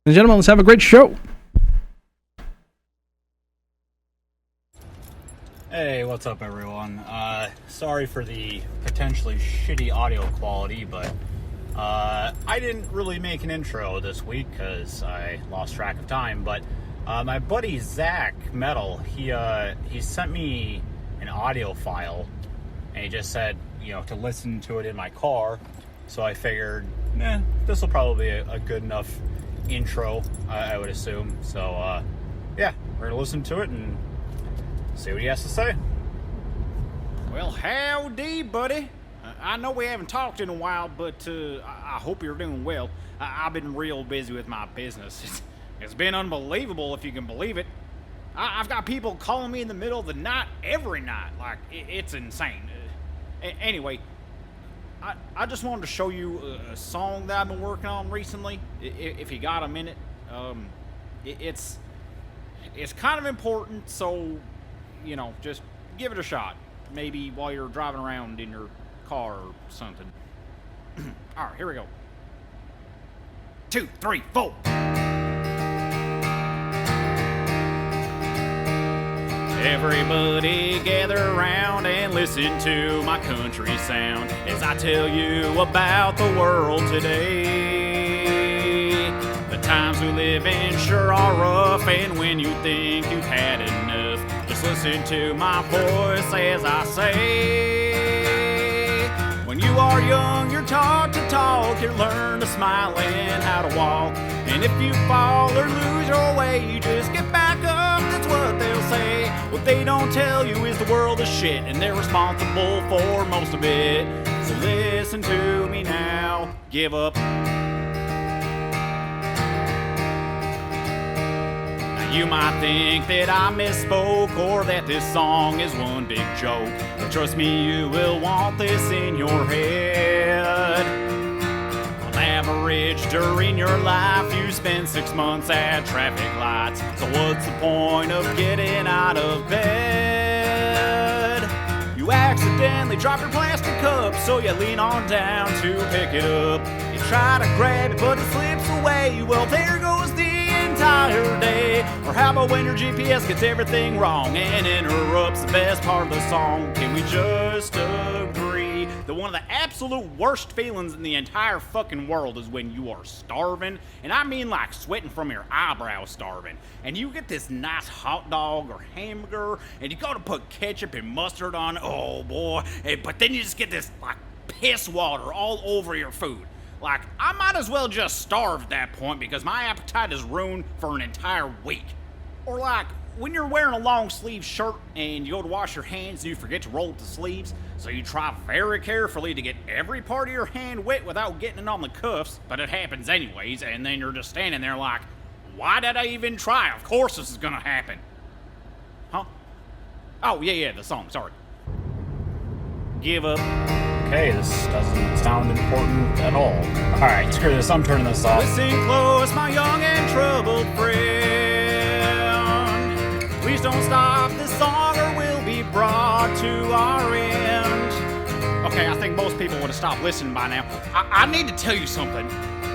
and gentlemen, let's have a great show. Hey, what's up, everyone? Sorry for the potentially shitty audio quality, but I didn't really make an intro this week because I lost track of time. But my buddy Zach Metal, he sent me an audio file, and he just said, to listen to it in my car. So I figured, this will probably be a good enough intro, I would assume. So yeah, we're gonna listen to it and see what he has to say. Well, howdy, buddy. I know we haven't talked in a while, but I hope you're doing well. I've been real busy with my business. It's been unbelievable, if you can believe it. I've got people calling me in the middle of the night every night. Like, it's insane. Anyway, I just wanted to show you a song that I've been working on recently, if you got a minute. It's kind of important, so, just give it a shot. Maybe while you're driving around in your car or something. Alright, here we go. 2, 3, 4. Everybody gather around and listen to my country sound as I tell you about the world today. The times we live in sure are rough, and when you think you've had enough, just listen to my voice as I say. When you are young, you're taught to talk, you learn to smile and how to walk. And if you fall or lose your way, you just get back up, that's what they'll say. What they don't tell you is the world is shit, and they're responsible for most of it. So listen to me now, give up. Now you might think that I misspoke, or that this song is one big joke, but trust me, you will want this in your head. On average, during your life, you spend 6 months at traffic lights. So what's the point of getting out of bed? You accidentally drop your plastic cup, so you lean on down to pick it up. You try to grab it, but it slips away. Well, there goes the entire day. Or how about when your GPS gets everything wrong and interrupts the best part of the song? Can we just agree that one of the absolute worst feelings in the entire fucking world is when you are starving? And I mean like sweating from your eyebrows starving. And you get this nice hot dog or hamburger, and you go to put ketchup and mustard on it. Oh boy. But then you just get this like piss water all over your food. Like, I might as well just starve at that point because my appetite is ruined for an entire week. Or like, when you're wearing a long sleeve shirt and you go to wash your hands and you forget to roll up the sleeves, so you try very carefully to get every part of your hand wet without getting it on the cuffs, but it happens anyways, and then you're just standing there like, why did I even try? Of course this is gonna happen. Huh? Oh, yeah, the song, sorry. Give up. Okay, this doesn't sound important at all. Alright, screw this, I'm turning this off. Listen close, my young and troubled friend. Please don't stop this song or we'll be brought to our end. Okay, I think most people would have stopped listening by now. I need to tell you something.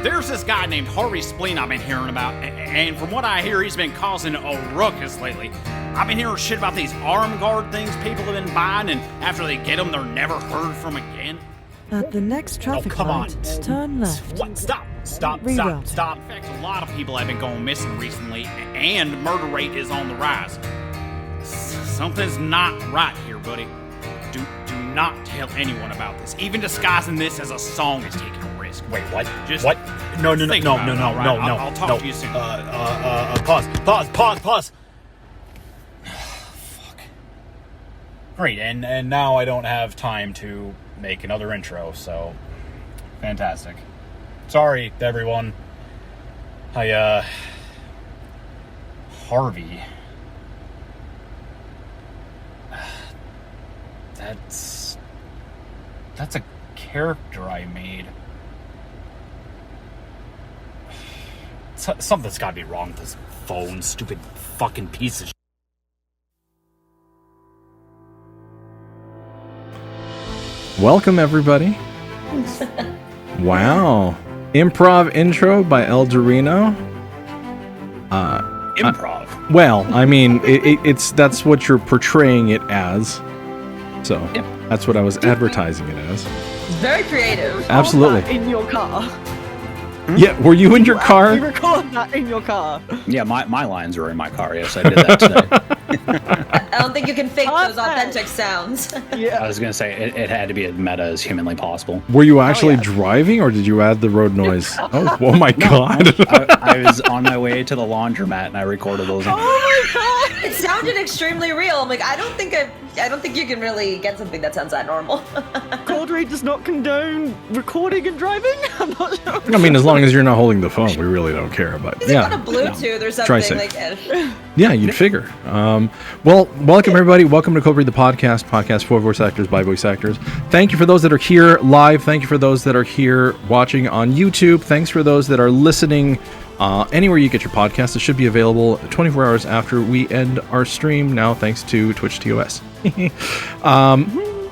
There's this guy named Harvey Spleen I've been hearing about, and from what I hear, he's been causing a ruckus lately. I've been hearing shit about these arm guard things people have been buying, and after they get them, they're never heard from again. At the next traffic come light, on. turn left. What? Stop. Reroute. In fact, a lot of people have been going missing recently, and murder rate is on the rise. Something's not right here, buddy. Do not tell anyone about this. Even disguising this as a song is taking a risk. Wait, what? Just what? No. I'll talk to you soon. Pause. Fuck. Great, and now I don't have time to make another intro, so fantastic. Sorry, everyone. Harvey. That's a character I made. Something's gotta be wrong with this phone, stupid fucking piece of shit. Welcome, everybody. Wow. Improv intro by Eldurrino. Improv. Well, I mean, that's what you're portraying it as. So that's what I was advertising it as. It's very creative. Absolutely. In your car. Yeah, were you in your car? You record that in your car. Yeah, my lines were in my car. Yes, I did that today. I don't think you can fake those Perfect. authentic sounds. Yeah. I was gonna say it had to be as meta as humanly possible. Were you actually yeah. driving, or did you add the road noise? Oh my God! I was on my way to the laundromat and I recorded those. Oh my god! It sounded extremely real. I'm like, I don't think you can really get something that sounds that normal. ColdRead does not condone recording and driving. I'm not sure. I mean, as long as you're not holding the phone, we really don't care. But Is it got a yeah, Bluetooth or Try something safe. like? yeah, you'd figure. Well, welcome everybody. Welcome to Cold Read the podcast for voice actors by voice actors. Thank you for those that are here live. Thank you for those that are here watching on YouTube. Thanks for those that are listening anywhere you get your podcast. It should be available 24 hours after we end our stream now, thanks to Twitch TOS.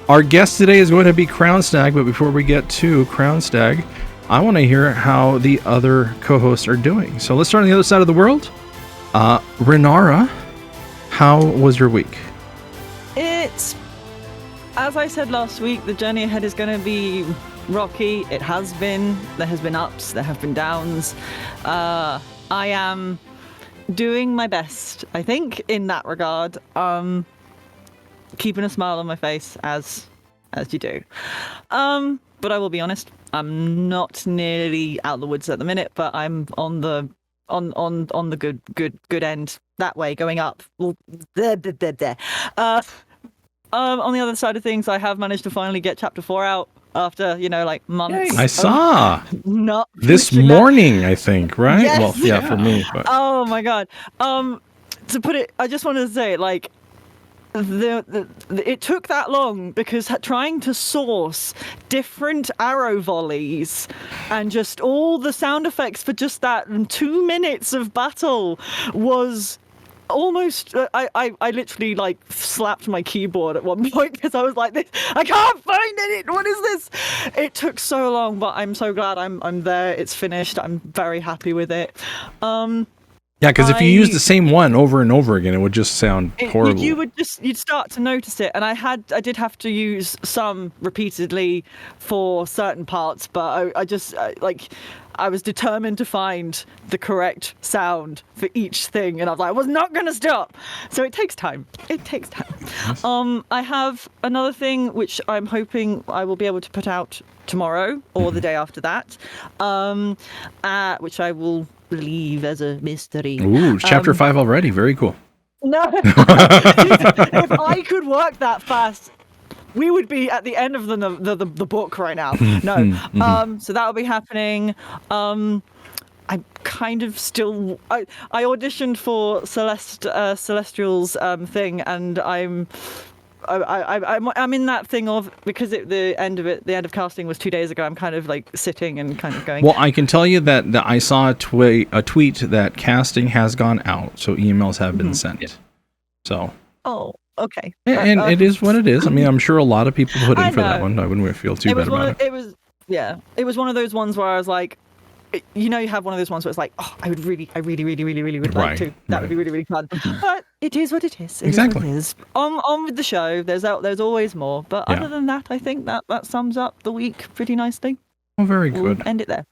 Our guest today is going to be Crownstag, but before we get to Crownstag, I want to hear how the other co-hosts are doing. So let's start on the other side of the world. Renara, how was your week? It's, as I said last week, the journey ahead is going to be rocky. It has been. There has been ups. There have been downs. I am doing my best, I think, in that regard. Keeping a smile on my face as you do. But I will be honest, I'm not nearly out of the woods at the minute, but I'm on the good end that way, going up. Well, there. On the other side of things, I have managed to finally get chapter 4 out after, like months. I saw Not this finishing that. morning, I think, right? Yes. Well, yeah, for me. But. Oh my god. To put it, I just wanted to say, like, it took that long because trying to source different arrow volleys and just all the sound effects for just that 2 minutes of battle was almost I literally like slapped my keyboard at one point because I was like, this, I can't find it. What is this? It took so long, but I'm so glad I'm there. It's finished. I'm very happy with it. Yeah, because if you use the same one over and over again, it would just sound horrible. You'd start to notice it, and I did have to use some repeatedly for certain parts, but I was determined to find the correct sound for each thing, and I was like, I was not going to stop. So it takes time. Yes. I have another thing which I'm hoping I will be able to put out tomorrow or the day after that, which I will leave as a mystery. Ooh, chapter 5 already. Very cool. No, if I could work that fast, we would be at the end of the book right now. No, so that'll be happening. I'm kind of still. I auditioned for Celestial's thing, and I'm in that thing of, because the end of casting was 2 days ago. I'm kind of like sitting and kind of going. Well, I can tell you that I saw a tweet that casting has gone out, so emails have been sent. Yeah. So. Oh, okay. And it is what it is. I mean, I'm sure a lot of people put in for that one. I wouldn't feel too bad about it. It was one of those ones where I was like, you have one of those ones where it's like, oh, I really would like to. That would be really, really fun. But it is what it is. Exactly. Is what it is. On with the show. There's always more. But other than that, I think that sums up the week pretty nicely. Oh, very good. We'll end it there.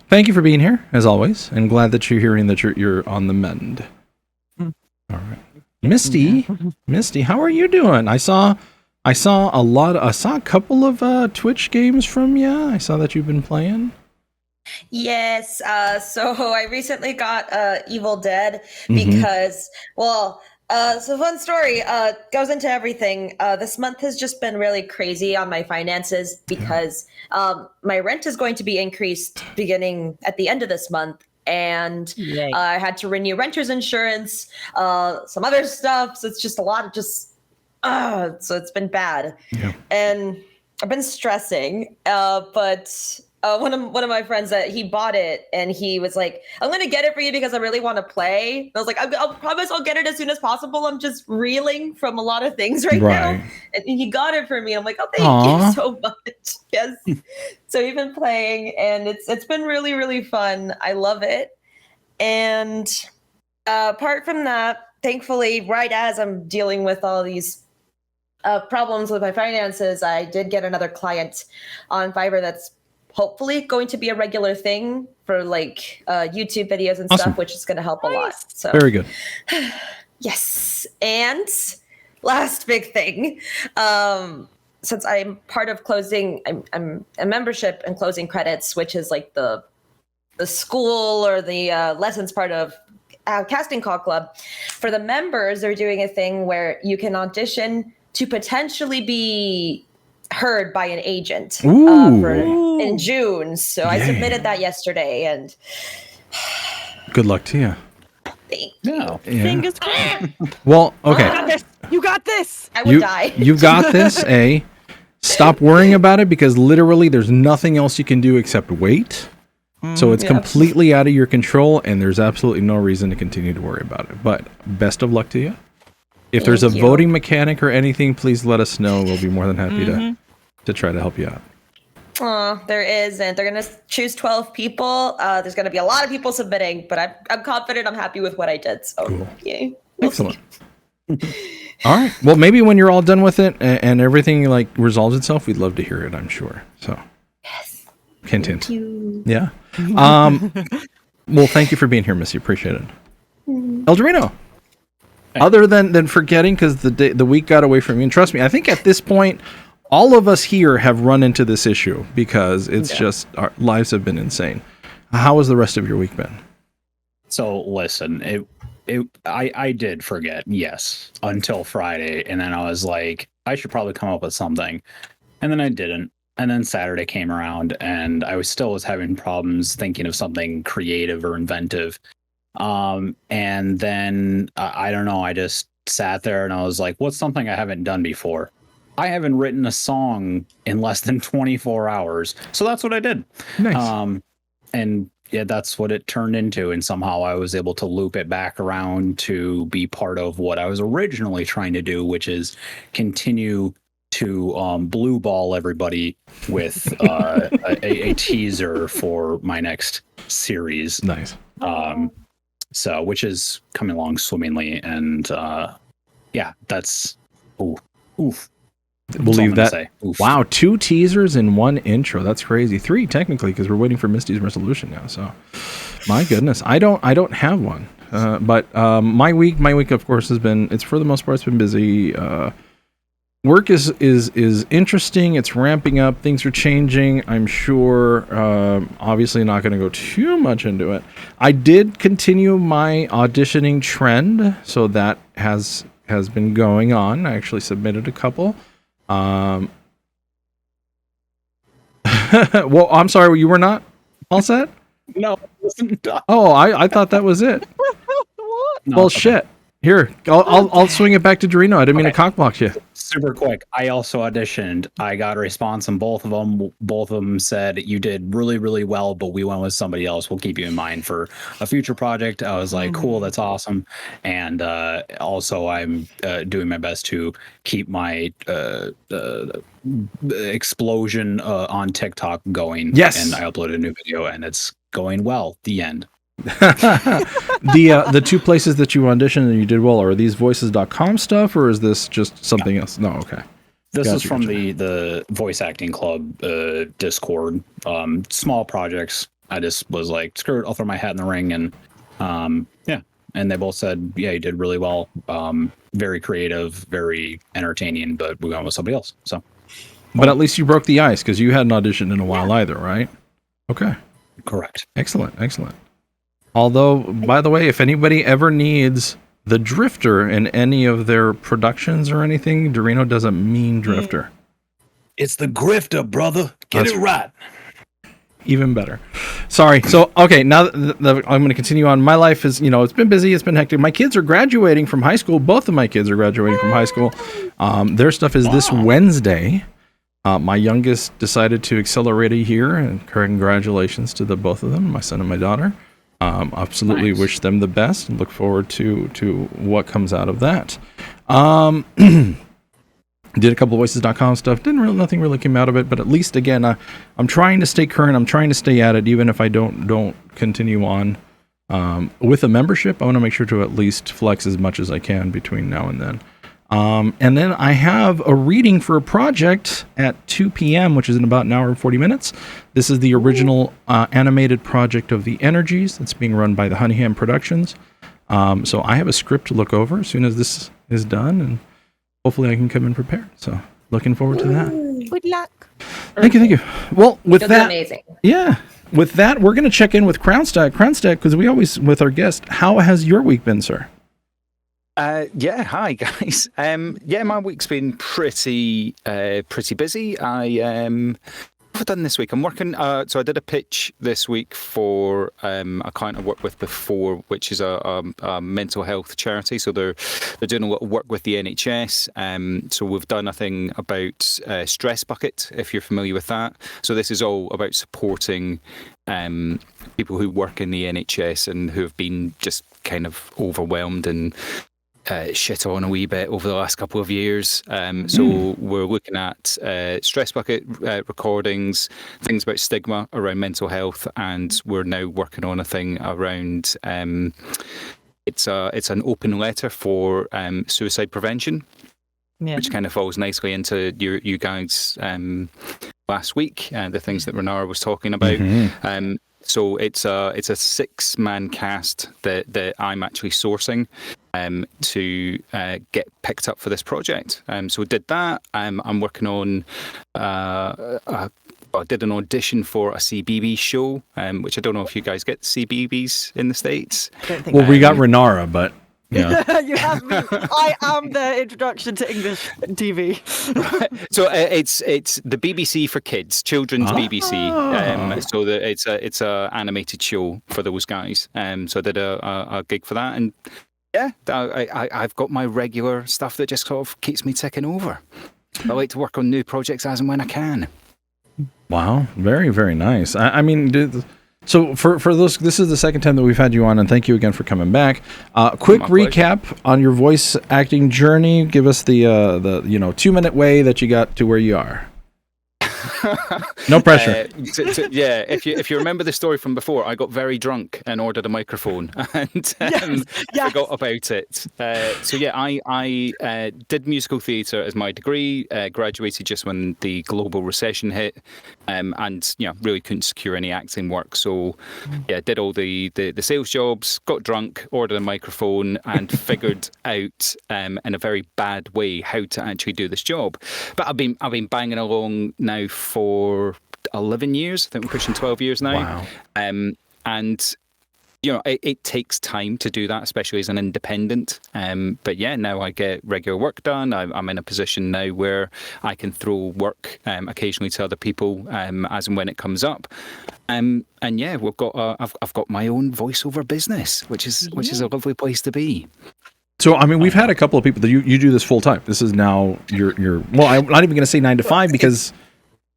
Thank you for being here, as always, and glad that you're hearing that you're on the mend. All right, Misty, how are you doing? I saw a couple of Twitch games from you. I saw that you've been playing. Yes, so I recently got Evil Dead because, so fun story, goes into everything. This month has just been really crazy on my finances because my rent is going to be increased beginning at the end of this month. And I had to renew renter's insurance, some other stuff. So it's just a lot of so it's been bad. Yeah. And I've been stressing, but one of my friends, that he bought it and he was like, I'm going to get it for you because I really want to play. And I was like, I'll promise I'll get it as soon as possible. I'm just reeling from a lot of things right now. And he got it for me. I'm like, oh, thank you so much. Yes. So we've been playing and it's been really, really fun. I love it. And apart from that, thankfully, right as I'm dealing with all these problems with my finances, I did get another client on Fiverr that's hopefully going to be a regular thing for like YouTube videos and stuff, which is going to help a lot. So very good. Yes. And last big thing, since I'm part of closing, I'm a membership in Closing Credits, which is like the school or the lessons part of Casting Call Club. For the members, they're doing a thing where you can audition to potentially be heard by an agent in June. So I submitted that yesterday, and good luck to you. Thank you. Yeah. Fingers crossed. Well, okay. You got this. I would die. You got this. Stop worrying about it, because literally there's nothing else you can do except wait. So it's completely out of your control, and there's absolutely no reason to continue to worry about it. But best of luck to you. If there's a voting mechanic or anything, please let us know. We'll be more than happy to try to help you out. There is, and they're going to choose 12 people. There's going to be a lot of people submitting, but I'm confident I'm happy with what I did. So, cool. Yay. Excellent. All right. Well, maybe when you're all done with it and everything like resolves itself, we'd love to hear it, I'm sure. So, yes. Hint, Thank you. Yeah. Well, thank you for being here, Missy. Appreciate it. Eldurrino. Other than forgetting, because the week got away from you, and trust me, I think at this point, all of us here have run into this issue, because it's just our lives have been insane. How has the rest of your week been? So listen, I did forget, yes, until Friday, and then I was like, I should probably come up with something, and then I didn't. And then Saturday came around, and I was having problems thinking of something creative or inventive. And then I don't know, I just sat there and I was like, what's something I haven't done before? I haven't written a song in less than 24 hours. So that's what I did. Nice. And yeah, that's what it turned into. And somehow I was able to loop it back around to be part of what I was originally trying to do, which is continue to blue ball everybody with a teaser for my next series. Nice. So, which is coming along swimmingly, and that's oof. Believe that. Wow, 2 teasers and 1 intro. That's crazy. 3 technically, because we're waiting for Misty's resolution now. So, my goodness, I don't have one. But my week of course has been. It's for the most part, it's been busy. Work is interesting. It's ramping up. Things are changing. I'm sure. Obviously, not going to go too much into it. I did continue my auditioning trend, so that has been going on. I actually submitted a couple. Well, I'm sorry. You were not all set? No. Oh, I thought that was it. What? No, well, shit. Here, I'll swing it back to Dorino. I didn't mean to cockblock you. Super quick. I also auditioned. I got a response on both of them. Both of them said, you did really, really well, but we went with somebody else. We'll keep you in mind for a future project. I was like, cool, that's awesome. And also, I'm doing my best to keep my explosion on TikTok going. Yes. And I uploaded a new video, and it's going well. The end. The 2 places that you auditioned and you did well, are these voices.com stuff, or is this just something else? No, okay. This is from the voice acting club Discord. Small projects. I just was like, screw it, I'll throw my hat in the ring, and and they both said, yeah, you did really well. Very creative, very entertaining, but we went with somebody else. So, but at least you broke the ice, because you hadn't auditioned in a while either, right? Okay. Correct. Excellent. Although, by the way, if anybody ever needs the Drifter in any of their productions or anything, Dorino doesn't mean Drifter. It's the grifter, brother. Get it right. Even better. Sorry. So, okay, now I'm going to continue on. My life is, it's been busy. It's been hectic. My kids are graduating from high school. Both of my kids are graduating from high school. Their stuff is this Wednesday. My youngest decided to accelerate a year, and congratulations to the both of them, my son and my daughter. Absolutely wish them the best and look forward to what comes out of that. Did a couple voices.com stuff. Nothing really came out of it, but at least again, I'm trying to stay current. I'm trying to stay at it, even if I don't continue on with a membership, I want to make sure to at least flex as much as I can between now and then. And then I have a reading for a project at 2 p.m., which is in about an hour and 40 minutes. This is the original animated project of The Energies. It's being run by the Honeyham Productions. So I have a script to look over as soon as this is done, and hopefully I can come in prepared. So looking forward to that. Good luck. Thank you. Well, with You'll that, do amazing. yeah. With that, we're going to check in with Crownstag. Crownstag, because we always, with our guest, how has your week been, sir? Yeah, hi guys. Yeah, my week's been pretty busy. What have I done this week? I'm working. So I did a pitch this week for a client I worked with before, which is a mental health charity. So they're doing a lot of work with the NHS. So we've done a thing about Stress Bucket, if you're familiar with that. So this is all about supporting people who work in the NHS and who have been just kind of overwhelmed and shit on a wee bit over the last couple of years. So we're looking at Stress Bucket recordings, things about stigma around mental health, and we're now working on a thing around it's an open letter for suicide prevention, which kind of falls nicely into you guys last week, the things that Renara was talking about. So it's a 6-man cast that I'm actually sourcing to get picked up for this project. So we did that. I'm working on. I did an audition for a CBeebies show, which I don't know if you guys get CBeebies in the States. I don't think Well, we got Renara, but yeah. you have me. I am the introduction to English TV. So it's the BBC for kids, children's BBC. So it's a animated show for those guys. So I did a gig for that, and yeah, I've got my regular stuff that just sort of keeps me ticking over. I like to work on new projects as and when I can. Wow, very, very nice. I mean, so for those, this is the second time that we've had you on, and thank you again for coming back. Quick recap on your voice acting journey. Give us the 2-minute way that you got to where you are. No pressure. Yeah, if you remember the story from before, I got very drunk and ordered a microphone and forgot about it. So yeah, I did musical theatre as my degree. Graduated just when the global recession hit, and really couldn't secure any acting work. So yeah, did all the sales jobs, got drunk, ordered a microphone, and figured out in a very bad way how to actually do this job. But I've been banging along now for 11 years. I think we're pushing 12 years now. Wow. And it takes time to do that, especially as an independent. But yeah, now I get regular work done. I'm in a position now where I can throw work occasionally to other people as and when it comes up. And yeah, we've got I've got my own voiceover business, which is a lovely place to be. So, I mean, we've had a couple of people that you do this full time. This is now your well, I'm not even going to say 9 to 5 because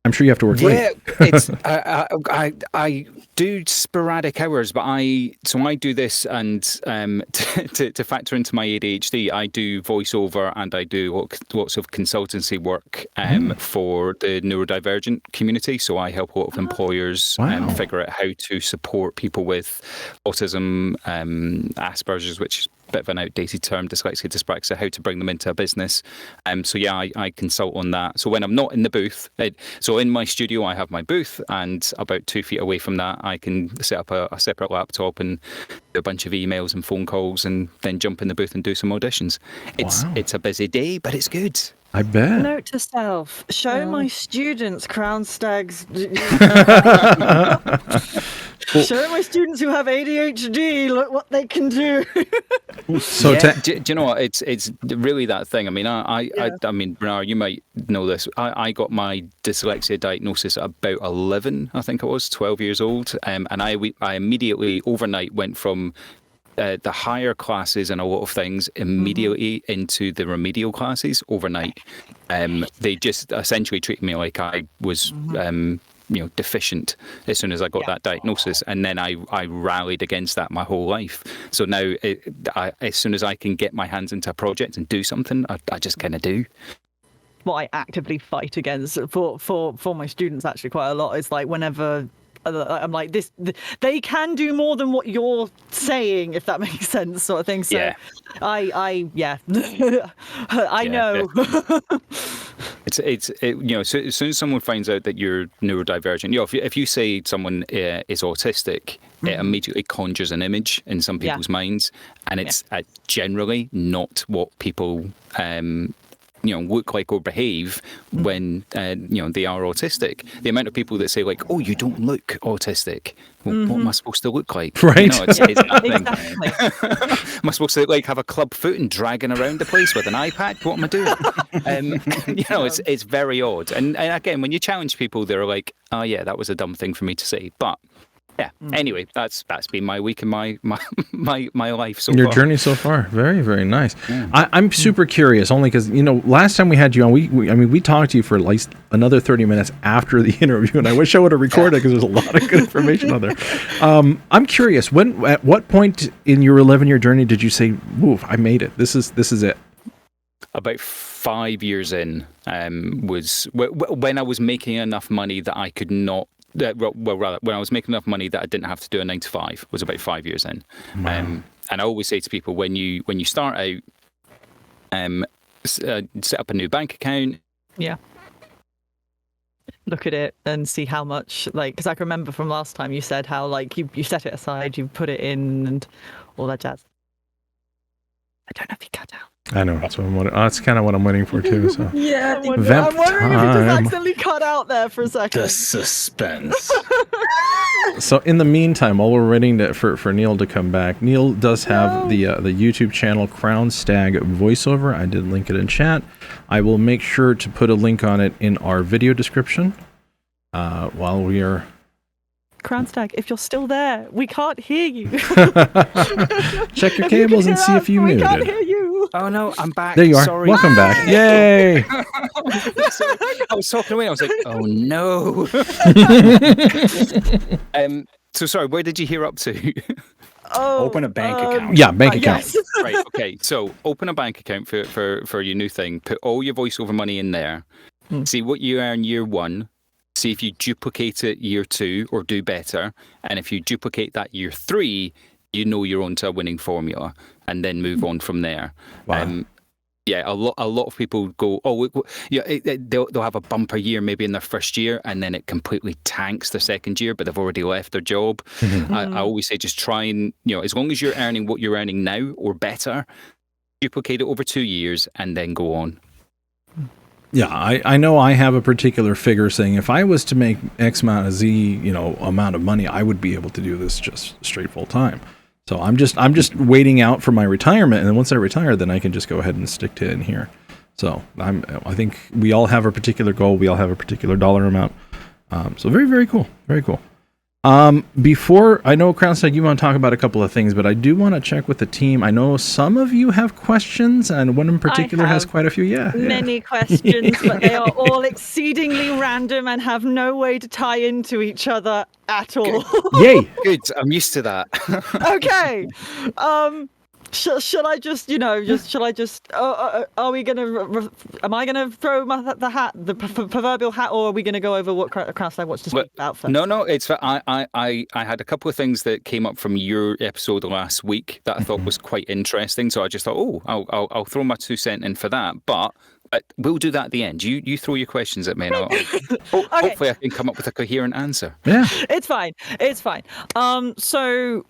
I'm sure you have to work late. It's I do sporadic hours, but I do this, and to factor into my ADHD, I do voiceover and I do lots of consultancy work for the neurodivergent community. So I help a lot of employers figure out how to support people with autism, Asperger's, which is a bit of an outdated term, dyslexia, dyspraxia, how to bring them into a business. So yeah, I consult on that. So when I'm not in the booth, so in my studio I have my booth, and about 2 feet away from that I can set up a separate laptop and do a bunch of emails and phone calls, and then jump in the booth and do some auditions. It's a busy day, but it's good. I bet. Note to self: show my students Crownstag's. Show my students who have ADHD. Look what they can do. So yeah, do you know what? It's really that thing. I mean, I mean, Renara, you might know this. I got my dyslexia diagnosis at about 11, I think it was, 12 years old, and I immediately overnight went from the higher classes and a lot of things immediately into the remedial classes overnight. They just essentially treated me like I was deficient as soon as I got that diagnosis, and then I rallied against that my whole life. So now as soon as I can get my hands into a project and do something, I just kind of do. What I actively fight against for my students actually quite a lot is like whenever I'm like this. They can do more than what you're saying, if that makes sense, sort of thing. So, Yeah. I know. So as soon as someone finds out that you're neurodivergent, if you say someone is autistic, it immediately conjures an image in some people's minds, and it's generally not what people look like or behave when they are autistic. The amount of people that say like, "Oh, you don't look autistic." Well, what am I supposed to look like? Right. It's nothing. Exactly. Am I supposed to like have a club foot and dragging around the place with an iPad? What am I doing? It's very odd. And again, when you challenge people, they're like, "Oh yeah, that was a dumb thing for me to say." But yeah. Anyway, that's been my week and my life so far. Your journey so far, very, very nice. Yeah. I'm super curious, only because last time we had you on, we talked to you for at least another 30 minutes after the interview, and I wish I would have recorded because there's a lot of good information on there. I'm curious, at what point in your 11-year journey did you say, "Move, I made it. This is it"? About 5 years in, was when I was making enough money that I could not. Rather, when I was making enough money that I didn't have to do a 9 to 5, was about 5 years in. Wow. And I always say to people, when you start out, set up a new bank account. Yeah. Look at it and see how much, because I can remember from last time you said how you set it aside, you put it in, and all that jazz. I don't know if you cut out. I know, that's kind of what I'm waiting for too. So Yeah, I'm wondering if you just accidentally cut out there for a second. The suspense. So in the meantime, while we're waiting for Neil to come back, Neil does have the YouTube channel Crownstag voiceover. I did link it in chat. I will make sure to put a link on it in our video description while we are. Crownstag, if you're still there, we can't hear you. Check your cables and see if you muted. We can't hear you. Oh no, I'm back. There you are. Sorry. Welcome back. Yay! I was talking away. I was like, oh no. So sorry, where did you hear up to? Open a bank account. Yeah, bank account. Yes. Right. Okay. So open a bank account for your new thing. Put all your voiceover money in there. See what you earn year 1. See if you duplicate it year 2 or do better. And if you duplicate that year 3, you're onto a winning formula, and then move on from there. Wow. A lot of people go, they'll have a bumper year maybe in their first year, and then it completely tanks their second year, but they've already left their job. I always say just try and, as long as you're earning what you're earning now or better, duplicate it over 2 years and then go on. Yeah, I know I have a particular figure saying if I was to make X amount of Z, amount of money, I would be able to do this just straight full time. So I'm just waiting out for my retirement, and then once I retire, then I can just go ahead and stick to it in here. So I think we all have a particular goal, we all have a particular dollar amount. So very, very cool, very cool. Before, I know Crownstag, you want to talk about a couple of things, but I do want to check with the team. I know some of you have questions, and one in particular has quite a few. Many questions, but they are all exceedingly random and have no way to tie into each other at all. Yay! Good. I'm used to that. Okay. Shall I just, are we going to, am I going to throw the proverbial hat, or are we going to go over what Crownstag wants to speak about first? No, it's, I had a couple of things that came up from your episode last week that I thought was quite interesting. So I just thought, I'll throw my 2 cents in for that. But we'll do that at the end. You throw your questions at me, and hopefully I can come up with a coherent answer. Yeah. It's fine. So,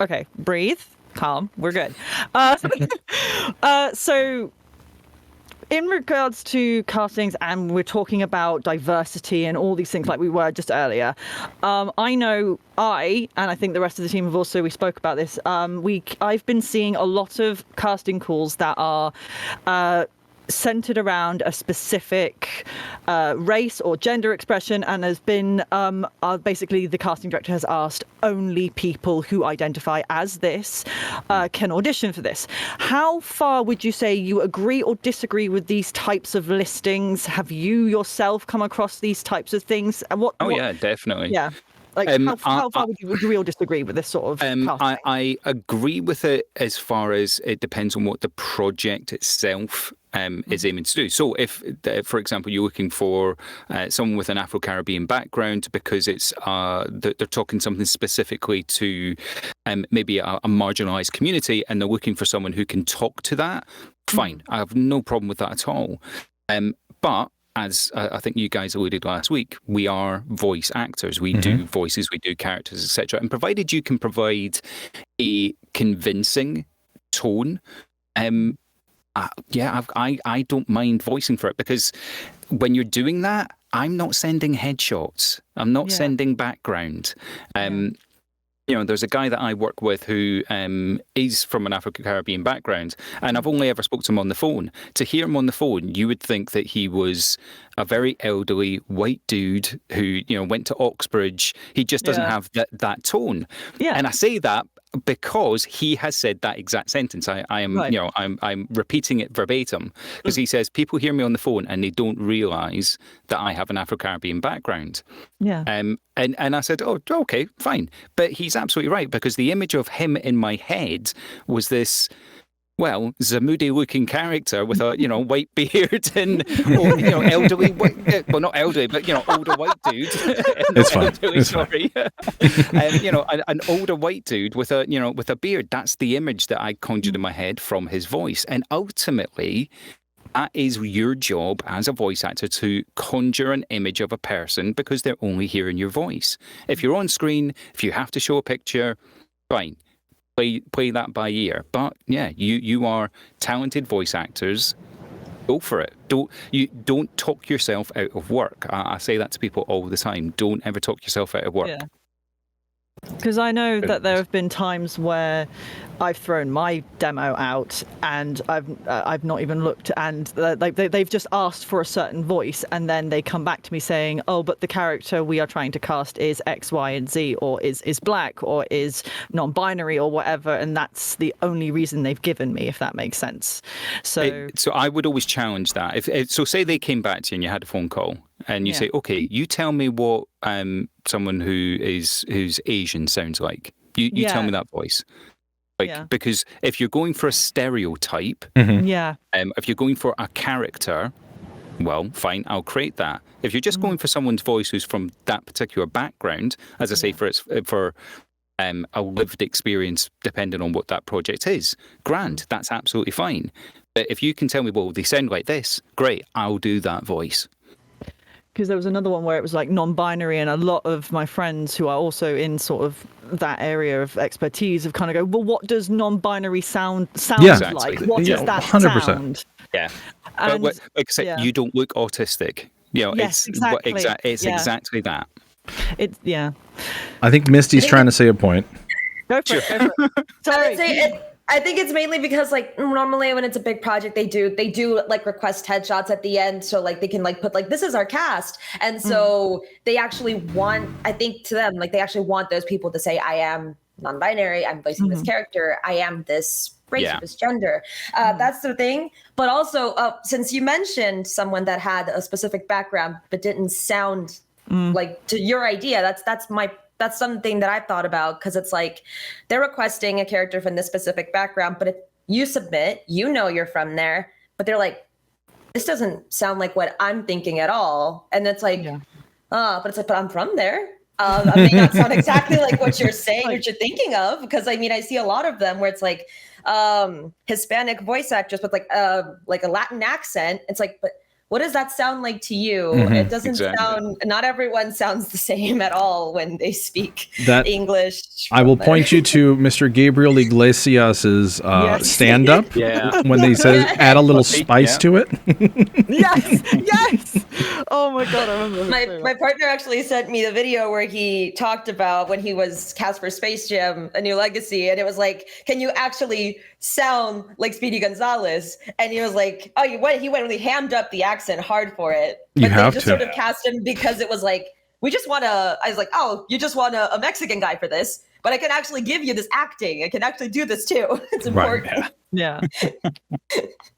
okay, breathe. Calm, we're good. So in regards to castings, and we're talking about diversity and all these things like we were just earlier, I know and I think the rest of the team have also, we spoke about this, I've been seeing a lot of casting calls that are centered around a specific race or gender expression, and has been basically the casting director has asked only people who identify as this can audition for this. How far would you say you agree or disagree with these types of listings? Have you yourself come across these types of things? And what? Yeah, definitely. Yeah. Like, how far would you all disagree with this sort of casting? I agree with it as far as it depends on what the project itself is aiming to do. So if, for example, you're looking for someone with an Afro-Caribbean background because it's they're talking something specifically to maybe a marginalised community, and they're looking for someone who can talk to that, fine. I have no problem with that at all. But as I think you guys alluded last week, we are voice actors. We do voices, we do characters, etc. And provided you can provide a convincing tone, I don't mind voicing for it, because when you're doing that, I'm not sending headshots. I'm not sending background. There's a guy that I work with who is from an Afro-Caribbean background, and I've only ever spoke to him on the phone. To hear him on the phone, you would think that he was a very elderly white dude who, went to Oxbridge. He just doesn't have that tone. Yeah. And I say that because he has said that exact sentence. I'm repeating it verbatim, because he says people hear me on the phone and they don't realise that I have an Afro-Caribbean background. Yeah. And I said, oh, okay, fine. But he's absolutely right, because the image of him in my head was this, Zamoody-looking character with a, white beard and, elderly, not elderly, but, older white dude. It's fine. Elderly, sorry. An older white dude with a beard. That's the image that I conjured in my head from his voice. And ultimately, that is your job as a voice actor, to conjure an image of a person, because they're only hearing your voice. If you're on screen, if you have to show a picture, fine. Play that by ear. But yeah, you are talented voice actors. Go for it. Don't talk yourself out of work. I say that to people all the time. Don't ever talk yourself out of work. Yeah. Because I know that there have been times where I've thrown my demo out and I've not even looked, and they've just asked for a certain voice, and then they come back to me saying, oh, but the character we are trying to cast is X, Y, and Z, or is black, or is non-binary, or whatever, and that's the only reason they've given me, if that makes sense. So I would always challenge that. So say they came back to you and you had a phone call, and you say, okay, you tell me what someone who's Asian sounds like. You tell me that voice. Because if you're going for a stereotype, if you're going for a character, well, fine, I'll create that. If you're just going for someone's voice who's from that particular background, as I say, for a lived experience, depending on what that project is, grand, that's absolutely fine. But if you can tell me, well, they sound like this, great, I'll do that voice. Because there was another one where it was like non-binary, and a lot of my friends who are also in sort of that area of expertise have kind of go, well, what does non-binary sound like? What does that 100%. Sound? Yeah. But like I said, you don't look autistic. Yes, exactly. Exactly that. I think Misty's trying to say a point. Go for it. Sorry. I think it's mainly because, like, normally when it's a big project, they do like request headshots at the end, so like they can like put like, this is our cast, and so they actually want, I think to them, like they actually want those people to say, I am non-binary, I'm voicing this character, I am this race, this gender. That's the thing. But also, since you mentioned someone that had a specific background but didn't sound like to your idea, that's something that I've thought about, because it's like they're requesting a character from this specific background, but if you submit, you're from there, but they're like, this doesn't sound like what I'm thinking at all. And it's like, but I'm from there. I may not sound exactly like what you're saying, what you're thinking of, because I mean, I see a lot of them where it's like Hispanic voice actors with like a Latin accent. It's like, but what does that sound like to you? It doesn't sound, not everyone sounds the same at all when they speak English. I will point you to Mr. Gabriel Iglesias's stand-up when they say add a little spice to it. Yes. Oh my God, I remember. My partner actually sent me the video where he talked about when he was cast for Space Jam: A New Legacy, and it was like, can you actually sound like Speedy Gonzalez? And he was like, oh, he went really hammed up the accent hard for it. But they just sort of cast him because it was like, I was like, oh, you just want a Mexican guy for this, but I can actually give you this acting. I can actually do this too. It's important. Right. Yeah.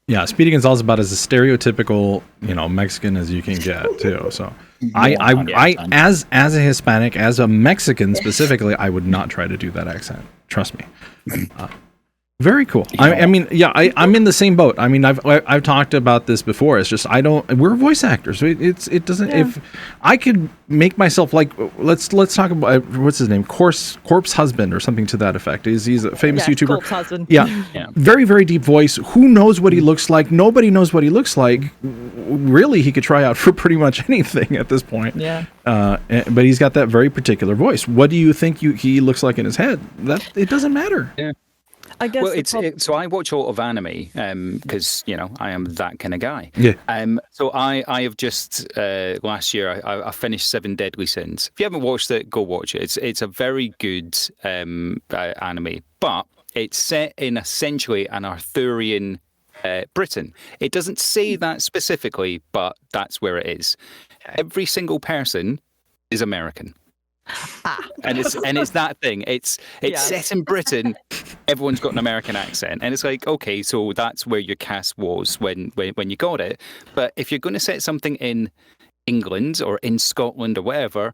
Yeah, Speedy Gonzalez is about as a stereotypical, Mexican as you can get too. So I as a Hispanic, as a Mexican specifically, I would not try to do that accent. Trust me. Very cool. I'm in the same boat. I mean, I've talked about this before. It's just we're voice actors. It doesn't. Yeah. If I could make myself like, let's talk about what's his name, Corpse Husband or something to that effect. He's a famous YouTuber. Corpse Husband. Yeah. Very, very deep voice. Who knows what he looks like? Nobody knows what he looks like. Really, he could try out for pretty much anything at this point. Yeah. But he's got that very particular voice. What do you think he looks like in his head? That it doesn't matter. Yeah. I guess so I watch a lot of anime because I am that kind of guy. Yeah. So I have just last year I finished 7 Deadly Sins. If you haven't watched it, go watch it. It's a very good anime, but it's set in essentially an Arthurian Britain. It doesn't say that specifically, but that's where it is. Every single person is American. And it's that thing. It's set in Britain. Everyone's got an American accent, and it's like, okay, so that's where your cast was when you got it. But if you're going to set something in England or in Scotland or wherever,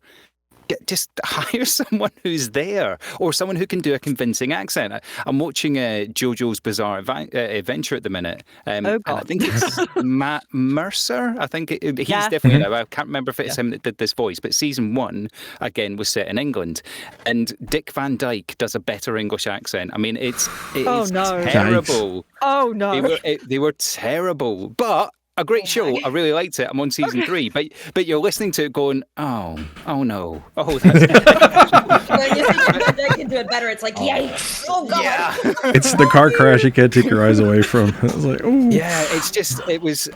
just hire someone who's there or someone who can do a convincing accent. I'm watching JoJo's Bizarre Adventure at the minute. And I think it's Matt Mercer. I think he's definitely, I can't remember if it's him that did this voice, but season 1, again, was set in England. And Dick Van Dyke does a better English accent. I mean, it is terrible. Oh, no. They were terrible. But a great show. I really liked it. I'm on season 3, but you're listening to it going, oh no, that's When you think they can do it better, it's like, yikes! Oh god! Yeah. It's the car crash you can't take your eyes away from. It's like, ooh. Yeah, it was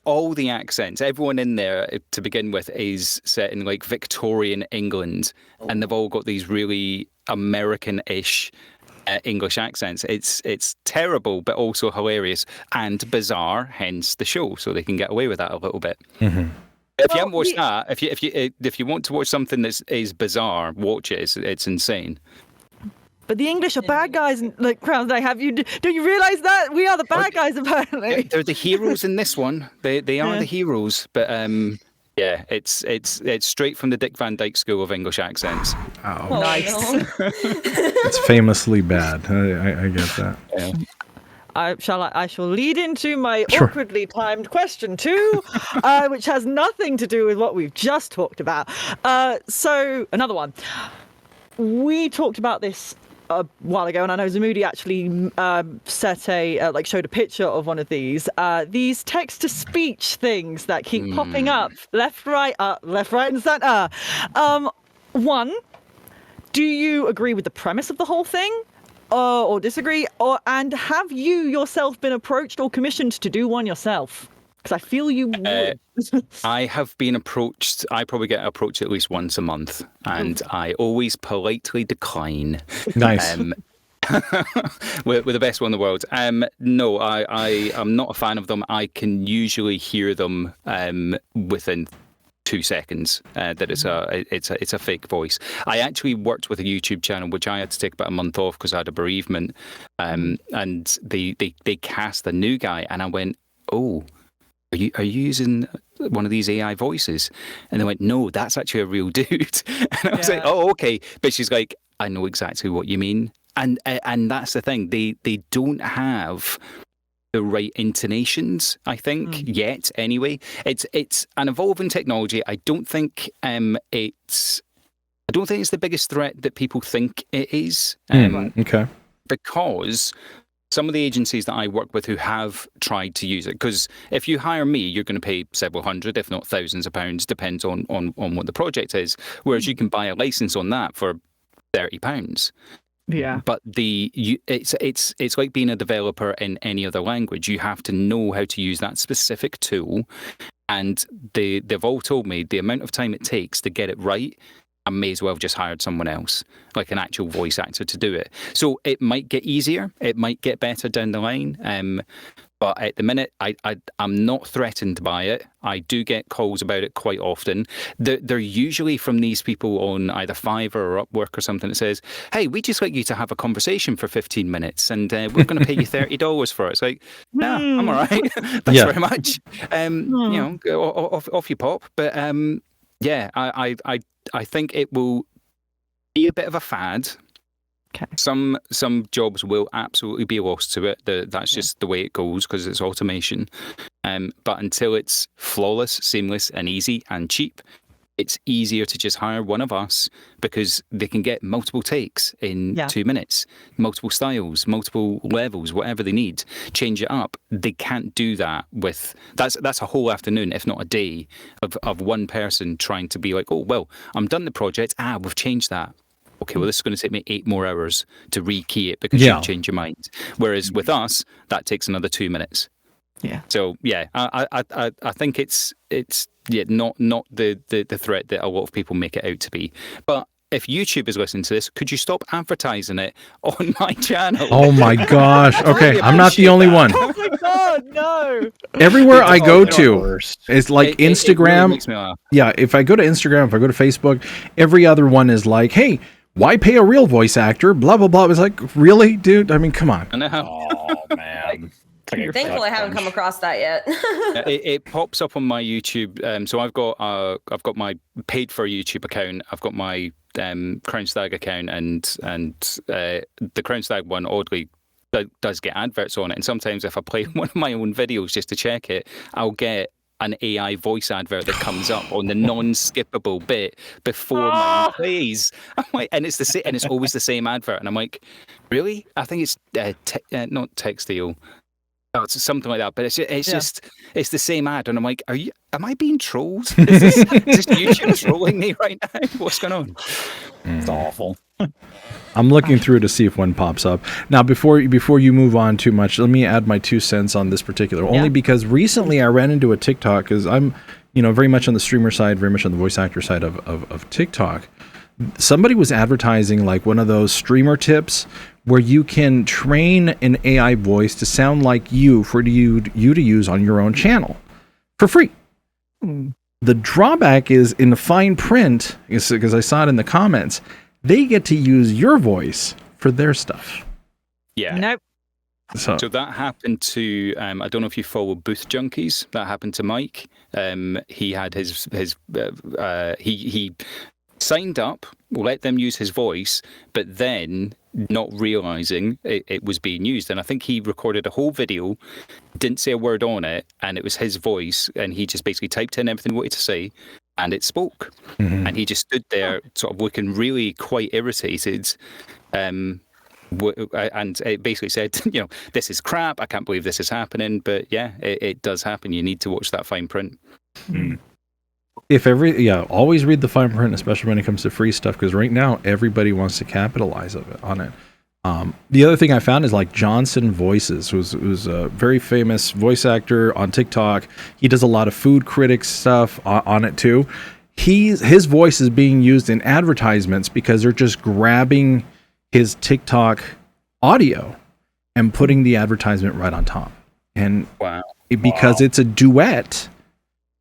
all the accents. Everyone in there to begin with is set in like Victorian England, and they've all got these really American-ish English accents. It's terrible, but also hilarious and bizarre. Hence the show, so they can get away with that a little bit. Mm-hmm. If you haven't watched that, if you want to watch something that is bizarre, watch it. It's insane. But the English are bad guys, like Crownstag. Don't you realise that we are the bad guys apparently? They're the heroes in this one. They are the heroes, but yeah, it's straight from the Dick Van Dyke School of English accents. Oh, nice. No. It's famously bad. I get that. Yeah. I shall lead into my awkwardly timed question 2, which has nothing to do with what we've just talked about. So another one. We talked about this a while ago, and I know Zamoody actually showed a picture of one of these text-to-speech things that keep popping up left, right, and centre. One, do you agree with the premise of the whole thing, or disagree, and have you yourself been approached or commissioned to do one yourself? Because I feel you would. I have been approached. I probably get approached at least once a month, and I always politely decline. Nice. We're the best one in the world. No, I am not a fan of them. I can usually hear them within 2 seconds that it's a fake voice. I actually worked with a YouTube channel which I had to take about a month off because I had a bereavement, and they cast a new guy, and I went, oh. Are you using one of these AI voices? And they went, no, that's actually a real dude. And I was like, oh, okay. But she's like, I know exactly what you mean. And that's the thing. They don't have the right intonations, I think, yet. Anyway, it's an evolving technology. I don't think it's the biggest threat that people think it is. Okay. Because some of the agencies that I work with who have tried to use it, because if you hire me, you're going to pay several hundred, if not thousands of pounds, depends on what the project is. Whereas you can buy a license on that for £30. Yeah. But it's like being a developer in any other language. You have to know how to use that specific tool, and they've all told me the amount of time it takes to get it right. I may as well have just hired someone else, like an actual voice actor, to do it. So it might get easier, it might get better down the line, But at the minute, I'm not threatened by it. I do get calls about it quite often. They're usually from these people on either Fiverr or Upwork or something that says, hey, we'd just like you to have a conversation for 15 minutes and we're going to pay you $30 for it. It's like, nah, I'm all right. Thanks very much. You know, off you pop. But yeah, I think it will be a bit of a fad. Okay. Some jobs will absolutely be lost to it. That's just the way it goes because it's automation. But until it's flawless, seamless, and easy and cheap, it's easier to just hire one of us because they can get multiple takes in 2 minutes, multiple styles, multiple levels, whatever they need. Change it up. They can't do that with that's a whole afternoon, if not a day, of one person trying to be like, oh well, I'm done the project. We've changed that. Okay, well, this is going to take me 8 more hours to rekey it because you change your mind. Whereas with us, that takes another 2 minutes. Yeah. So yeah, I think it's not the threat that a lot of people make it out to be. But if YouTube is listening to this, could you stop advertising it on my channel? Oh my gosh. Okay, I'm not the only one. Oh my god, no. Everywhere I go to, it's like It Instagram. really makes me laugh. Yeah, if I go to Instagram, if I go to Facebook, every other one is like, hey, why pay a real voice actor? Blah, blah, blah. It's like, really, dude? I mean, come on. I know. Oh man. Thankfully, I haven't come across that yet. It pops up on my YouTube. So I've got my paid for YouTube account. I've got my Crownstag account, and the Crownstag one oddly does get adverts on it. And sometimes if I play one of my own videos just to check it, I'll get an AI voice advert that comes up on the non-skippable bit before mine plays. I'm like, and it's always the same advert, and I'm like, really? I think it's not Textile. Oh, it's something like that, but it's just it's the same ad, and I'm like, am I being trolled? Is this YouTube trolling me right now? What's going on? It's awful. I'm looking through to see if one pops up. Now, before you move on too much, let me add my 2 cents on this particular. Only because recently I ran into a TikTok, because I'm, very much on the streamer side, very much on the voice actor side of TikTok. Somebody was advertising like one of those streamer tips where you can train an AI voice to sound like you for you to use on your own channel for free. The drawback is in the fine print, because I saw it in the comments, they get to use your voice for their stuff. Yeah. Nope. So that happened to I don't know if you follow Booth Junkies. That happened to Mike. He had his he signed up, let them use his voice, but then not realizing it was being used. And I think he recorded a whole video, didn't say a word on it, and it was his voice, and he just basically typed in everything he wanted to say, and it spoke. And he just stood there sort of looking really quite irritated. And it basically said, this is crap, I can't believe this is happening. But yeah, it does happen. You need to watch that fine print. Always read the fine print, especially when it comes to free stuff, because right now everybody wants to capitalize on it. The other thing I found is like Johnson Voices, who's a very famous voice actor on TikTok. He does a lot of food critic stuff on it too. His voice is being used in advertisements because they're just grabbing his TikTok audio and putting the advertisement right on top. And because it's a duet,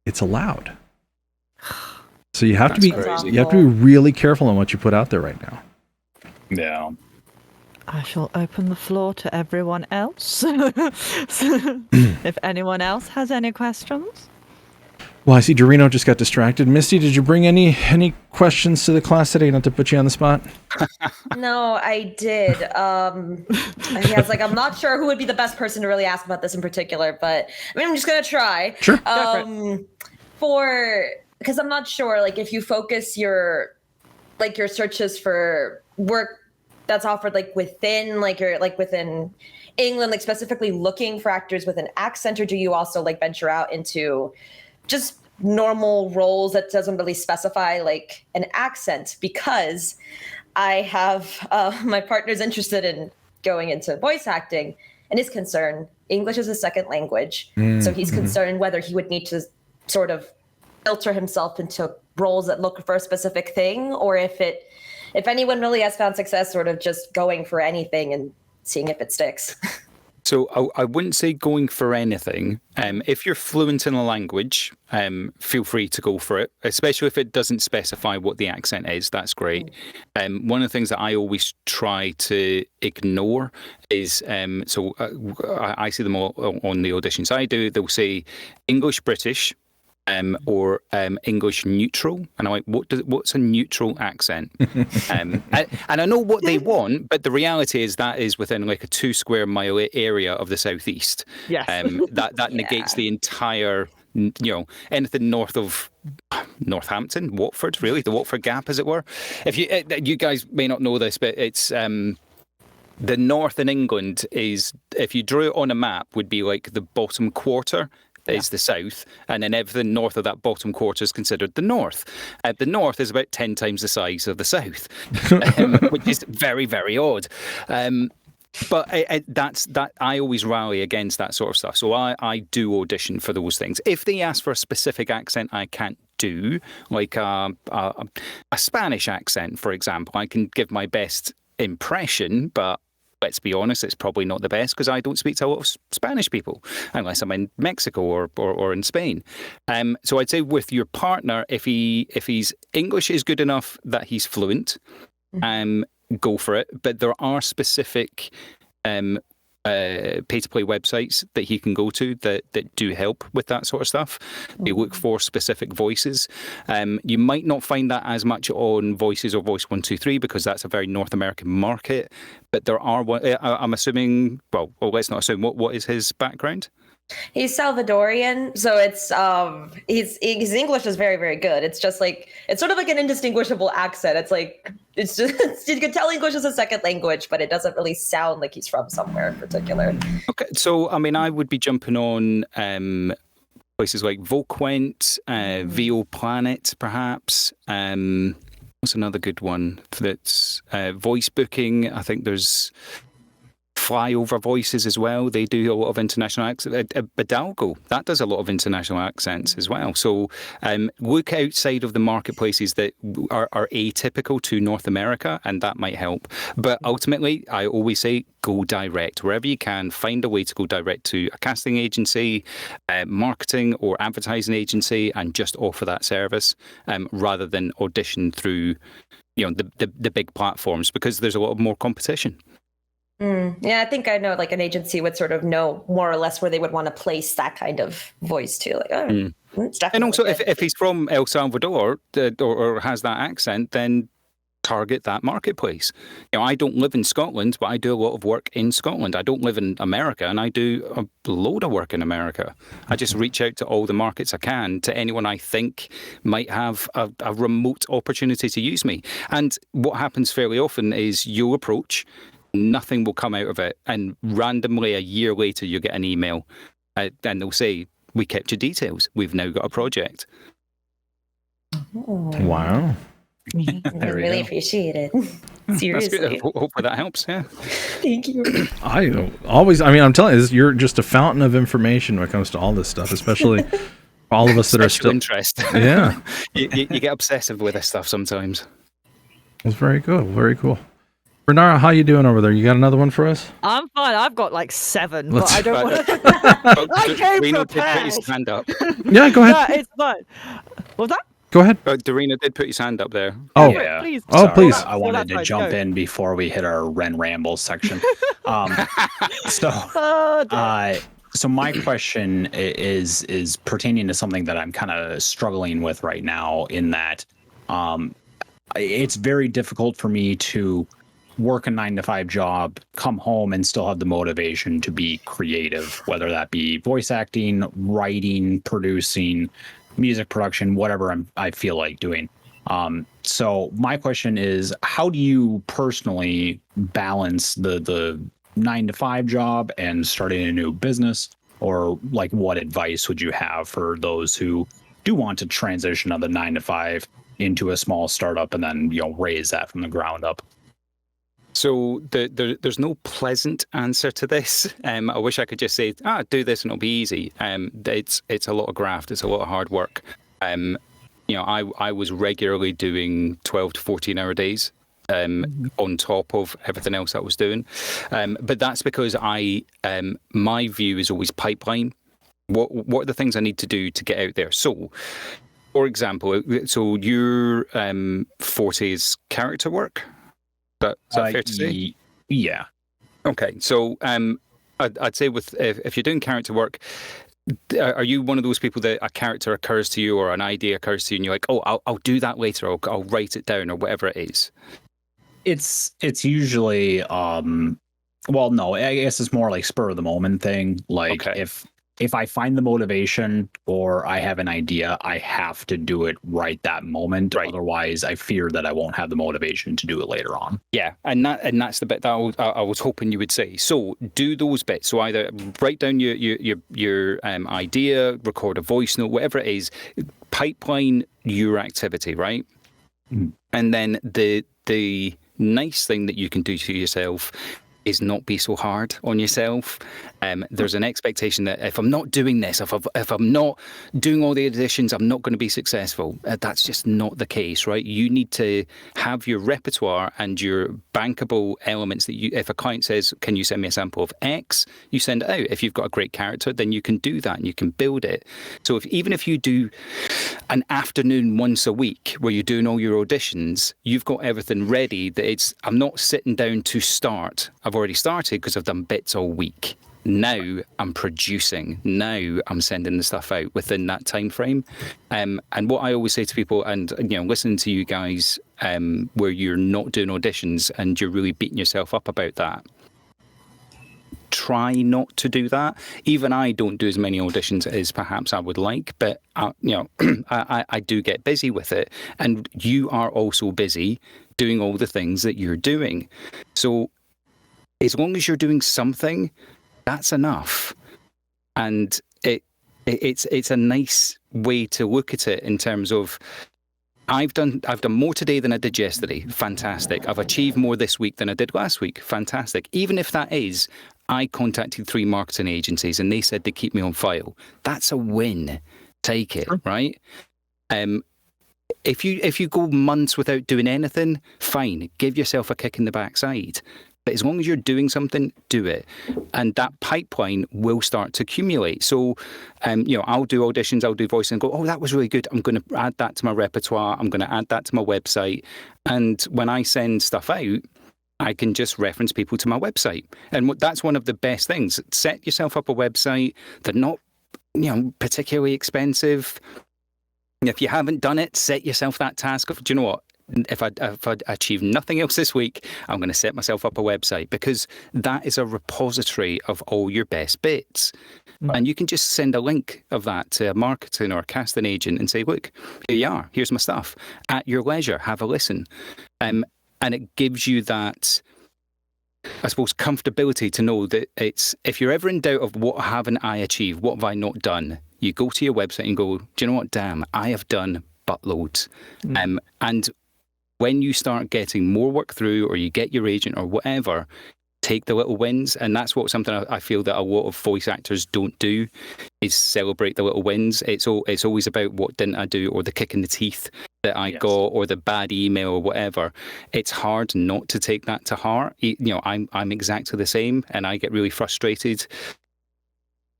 it's allowed. So you have to be really careful on what you put out there right now. Yeah. I shall open the floor to everyone else. If anyone else has any questions. Well, I see Eldurrino just got distracted. Misty, did you bring any questions to the class today? Not to put you on the spot. No, I did. I was like, I'm not sure who would be the best person to really ask about this in particular, but I'm just gonna try. Sure. Because I'm not sure, like, if you focus your searches for work that's offered within England, specifically looking for actors with an accent, or do you also venture out into just normal roles that doesn't really specify an accent? Because I have my partner's interested in going into voice acting, and is concerned English is a second language, so he's concerned whether he would need to sort of filter himself into roles that look for a specific thing, or if anyone really has found success sort of just going for anything and seeing if it sticks. So I wouldn't say going for anything. If you're fluent in a language, feel free to go for it, especially if it doesn't specify what the accent is. That's great. One of the things that I always try to ignore is, I see them all on the auditions I do. They'll say English British, or English neutral, and I'm like, what's a neutral accent? And I know what they want, but the reality is that is within like a 2 square mile area of the southeast. Yes. That negates the entire, anything north of Northampton, Watford, really, the Watford Gap, as it were. If you guys may not know this, but it's the north in England is, if you drew it on a map, would be like the bottom quarter. Is the south, and then everything north of that bottom quarter is considered the north. The north is about 10 times the size of the south, which is very, very odd. But I always rally against that sort of stuff. So I do audition for those things. If they ask for a specific accent I can't do, like a Spanish accent, for example, I can give my best impression, but let's be honest, it's probably not the best because I don't speak to a lot of Spanish people unless I'm in Mexico or in Spain. So I'd say with your partner, if he's English is good enough that he's fluent, go for it. But there are specific pay-to-play websites that he can go to that do help with that sort of stuff. They look for specific voices. You might not find that as much on Voices or Voice 123 because that's a very North American market. But there are one. I'm assuming. Well, let's not assume. What is his background? He's Salvadorian, so it's his English is very, very good. It's just like it's sort of like an indistinguishable accent. It's like it's just you can tell English is a second language, but it doesn't really sound like he's from somewhere in particular. Okay, so I mean, I would be jumping on places like Voquent, VO Planet, perhaps. What's another good one that's voice booking? I think there's Flyover Voices as well. They do a lot of international accents. Bidalgo, that does a lot of international accents as well. So look outside of the marketplaces that are atypical to North America, and that might help. But ultimately, I always say go direct. Wherever you can, find a way to go direct to a casting agency, marketing or advertising agency, and just offer that service rather than audition through the big platforms because there's a lot more competition. Yeah, I think I know like an agency would sort of know more or less where they would want to place that kind of voice too. Like, it's definitely and also, good. if he's from El Salvador or has that accent, then target that marketplace. I don't live in Scotland, but I do a lot of work in Scotland. I don't live in America, and I do a load of work in America. I just reach out to all the markets I can, to anyone I think might have a remote opportunity to use me. And what happens fairly often is you'll approach, nothing will come out of it, and randomly a year later you get an email and they'll say, we kept your details, we've now got a project. Wow. I really appreciate it. Seriously. That's good. Hopefully that helps. Yeah. Thank you. I'm telling you, you're just a fountain of information when it comes to all this stuff, especially all of us that are still interest. Yeah. you get obsessive with this stuff sometimes. It's very good. Very cool. Renara, how you doing over there? You got another one for us? I'm fine. I've got like 7, but I don't want to. I came Dorino did put prepared. his hand up. Yeah, go ahead. Yeah, it's fine. What was that? Go ahead. Dorino did put his hand up there. Oh, Yeah. Please. Oh, Sorry, please. I wanted to Fine, jump go. in before we hit our Ren Ramble section. So my question is pertaining to something that I'm kind of struggling with right now, in that it's very difficult for me to work a 9-to-5 job, come home, and still have the motivation to be creative, whether that be voice acting, writing, producing, music production, whatever I feel like doing. So my question is, how do you personally balance the 9-to-5 job and starting a new business? Or like, what advice would you have for those who do want to transition on the 9-to-5 into a small startup and then raise that from the ground up? So there's no pleasant answer to this. I wish I could just say, do this and it'll be easy. It's a lot of graft. It's a lot of hard work. I was regularly doing 12 to 14 hour days on top of everything else I was doing. But that's because my view is always pipeline. What are the things I need to do to get out there? So, for example, so your forte is character work. Is that fair to say? Yeah. Okay, so I'd say if you're doing character work, are you one of those people that a character occurs to you or an idea occurs to you and you're like, oh, I'll do that later, I'll write it down or whatever it is? It's usually well, no, I guess it's more like spur of the moment thing. Like if I find the motivation or I have an idea, I have to do it right that moment. Right. Otherwise, I fear that I won't have the motivation to do it later on. Yeah, and that's the bit that I was hoping you would say. So do those bits. So either write down your idea, record a voice note, whatever it is, pipeline your activity, right? Mm. And then the nice thing that you can do to yourself is not be so hard on yourself. There's an expectation that if I'm not doing this, if I'm not doing all the auditions, I'm not going to be successful. That's just not the case, right? You need to have your repertoire and your bankable elements that if a client says, can you send me a sample of X, you send it out. If you've got a great character, then you can do that and you can build it. So even if you do an afternoon once a week where you're doing all your auditions, you've got everything ready that I'm not sitting down to start. I've already started because I've done bits all week. Now I'm producing. Now I'm sending the stuff out within that time frame. And what I always say to people, and listening to you guys, where you're not doing auditions and you're really beating yourself up about that, try not to do that. Even I don't do as many auditions as perhaps I would like, but I do get busy with it. And you are also busy doing all the things that you're doing. So as long as you're doing something, that's enough. And it's a nice way to look at it in terms of I've done more today than I did yesterday. Fantastic. I've achieved more this week than I did last week. Fantastic. Even if that is, I contacted 3 marketing agencies and they said they keep me on file. That's a win. Take it, right? If you go months without doing anything, fine. Give yourself a kick in the backside. But as long as you're doing something, do it. And that pipeline will start to accumulate. So, I'll do auditions, I'll do voice and go, oh, that was really good. I'm going to add that to my repertoire. I'm going to add that to my website. And when I send stuff out, I can just reference people to my website. And that's one of the best things. Set yourself up a website. They're not, particularly expensive. If you haven't done it, set yourself that task of, do you know what? If I achieve nothing else this week, I'm going to set myself up a website because that is a repository of all your best bits. Right. And you can just send a link of that to a marketing or a casting agent and say, look, here you are. Here's my stuff. At your leisure, have a listen. And it gives you that, I suppose, comfortability to know that if you're ever in doubt of what haven't I achieved, what have I not done, you go to your website and go, do you know what, damn, I have done buttloads. And when you start getting more work through or you get your agent or whatever, take the little wins. And that's something I feel that a lot of voice actors don't do, is celebrate the little wins. It's always about what didn't I do, or the kick in the teeth that I got, or the bad email or whatever. It's hard not to take that to heart. I'm exactly the same and I get really frustrated.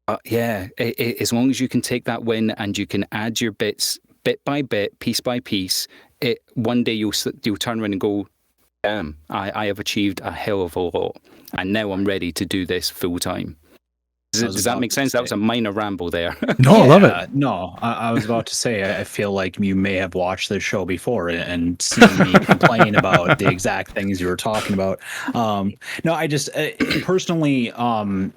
As long as you can take that win and you can add your bits bit by bit, piece by piece, one day you'll turn around and go, damn, I have achieved a hell of a lot. And now I'm ready to do this full time. Does that make sense? That was a minor ramble there. No, I love it. No, I was about to say, I feel like you may have watched this show before and seen me complain about the exact things you were talking about. No, I just personally,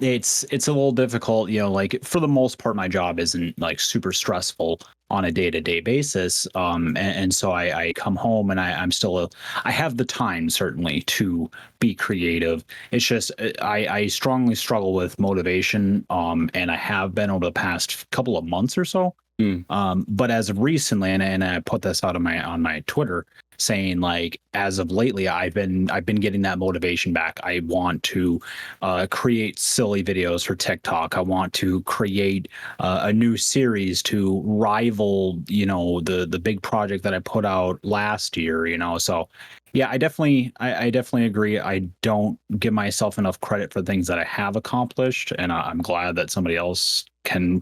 it's a little difficult. Like for the most part, my job isn't like super stressful on a day-to-day basis. And so I come home and I have the time certainly to be creative. It's just, I strongly struggle with motivation. And I have been over the past couple of months or so. But as of recently, and I put this out on my Twitter, saying like as of lately, I've been getting that motivation back. I want to create silly videos for TikTok. I want to create a new series to rival, the big project that I put out last year. So Yeah, I definitely agree. I don't give myself enough credit for things that I have accomplished, and I'm glad that somebody else can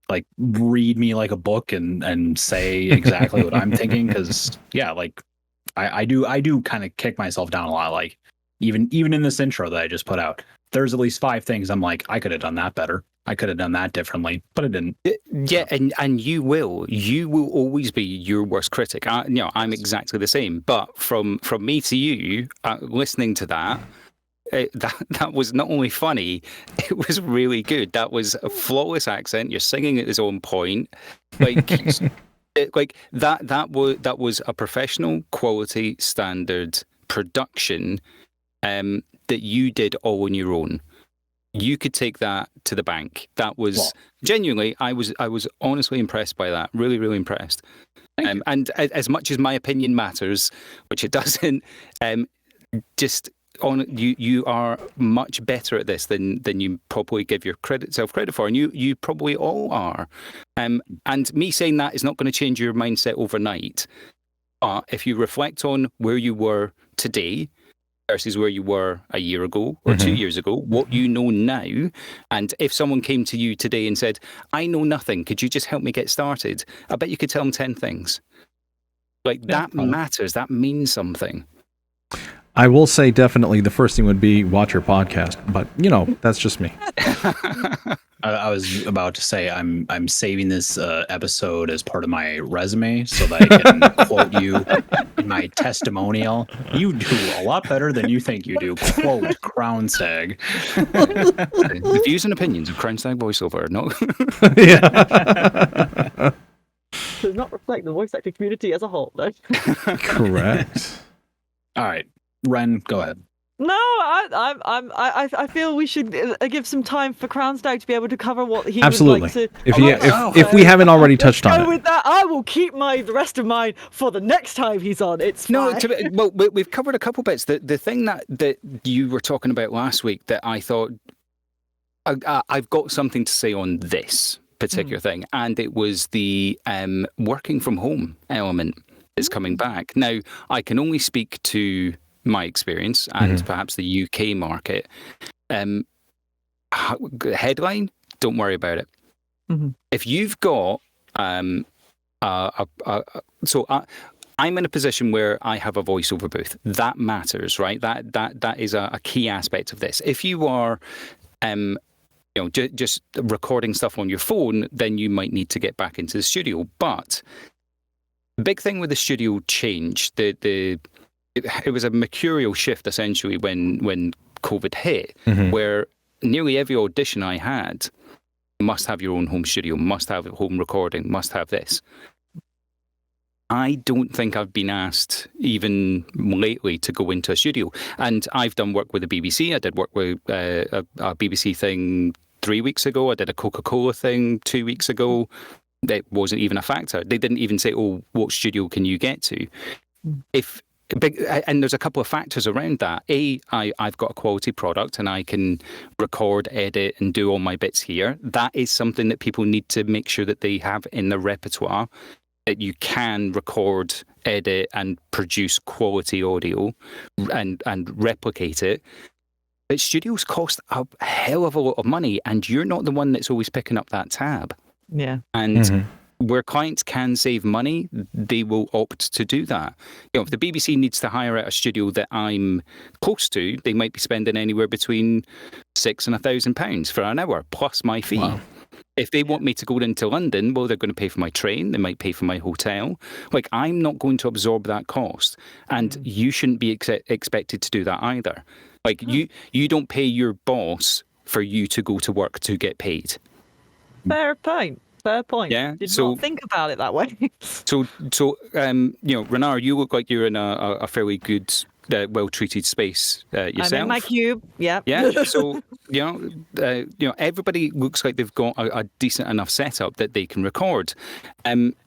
like read me like a book and say exactly what I'm thinking. Because yeah, like I do kind of kick myself down a lot. Like even in this intro that I just put out, there's at least 5 things I'm like, I could have done that better. I could have done that differently, but I didn't. Yeah, and you will always be your worst critic. I'm exactly the same. But from me to you, listening to that, that was not only funny, it was really good. That was a flawless accent. You're singing at his own point, like that was a professional quality standard production that you did all on your own. You could take that to the bank. That was genuinely, I was honestly impressed by that. Really, really impressed. And as much as my opinion matters, which it doesn't, just on you are much better at this than you probably give your self credit for, and you probably all are. And me saying that is not going to change your mindset overnight. But if you reflect on where you were today versus where you were a year ago or 2 years ago, what you know now, and if someone came to you today and said, I know nothing, could you just help me get started? I bet you could tell them 10 things. Like, that matters. That means something. I will say definitely the first thing would be watch your podcast, but that's just me. I was about to say I'm saving this episode as part of my resume so that I can quote you in my testimonial. You do a lot better than you think you do. Quote Crownstag. The views and opinions of Crownstag voiceover. No. Yeah. Does not reflect the voice acting community as a whole, though. Correct. All right, Ren, go ahead. No, I feel we should give some time for Crownstag to be able to cover what he Absolutely. would like to. If we haven't already touched on it. With that, I will keep the rest of mine for the next time he's on. It's fine. Well, we've covered a couple bits. The thing that you were talking about last week that I thought I've got something to say on this particular thing, and it was the working from home element is coming back. Now, I can only speak to my experience and perhaps the UK market. Headline, don't worry about it. If you've got I'm in a position where I have a voiceover booth. That matters, right? That is a key aspect of this. If you are just recording stuff on your phone, then you might need to get back into the studio. But the big thing with the studio change, it was a mercurial shift essentially when COVID hit, where nearly every audition I had must have your own home studio, must have home recording, must have this. I don't think I've been asked even lately to go into a studio. And I've done work with the BBC. I did work with a BBC thing 3 weeks ago. I did a Coca-Cola thing 2 weeks ago. That wasn't even a factor. They didn't even say, oh, what studio can you get to? And there's a couple of factors around that. I've got a quality product and I can record, edit, and do all my bits here. That is something that people need to make sure that they have in their repertoire, that you can record, edit, and produce quality audio and replicate it. But studios cost a hell of a lot of money, and you're not the one that's always picking up that tab. Yeah. And where clients can save money, they will opt to do that. If the BBC needs to hire out a studio that I'm close to, they might be spending anywhere between £600 and £1,000 for an hour, plus my fee. Wow. If they want me to go into London, well, they're going to pay for my train. They might pay for my hotel. Like, I'm not going to absorb that cost. And you shouldn't be expected to do that either. Like, you don't pay your boss for you to go to work to get paid. Fair point. Yeah. Did not think about it that way. So, Renara, you look like you're in a fairly good, well-treated space yourself. I'm in my cube. Yeah. Yeah. So, everybody looks like they've got a decent enough setup that they can record.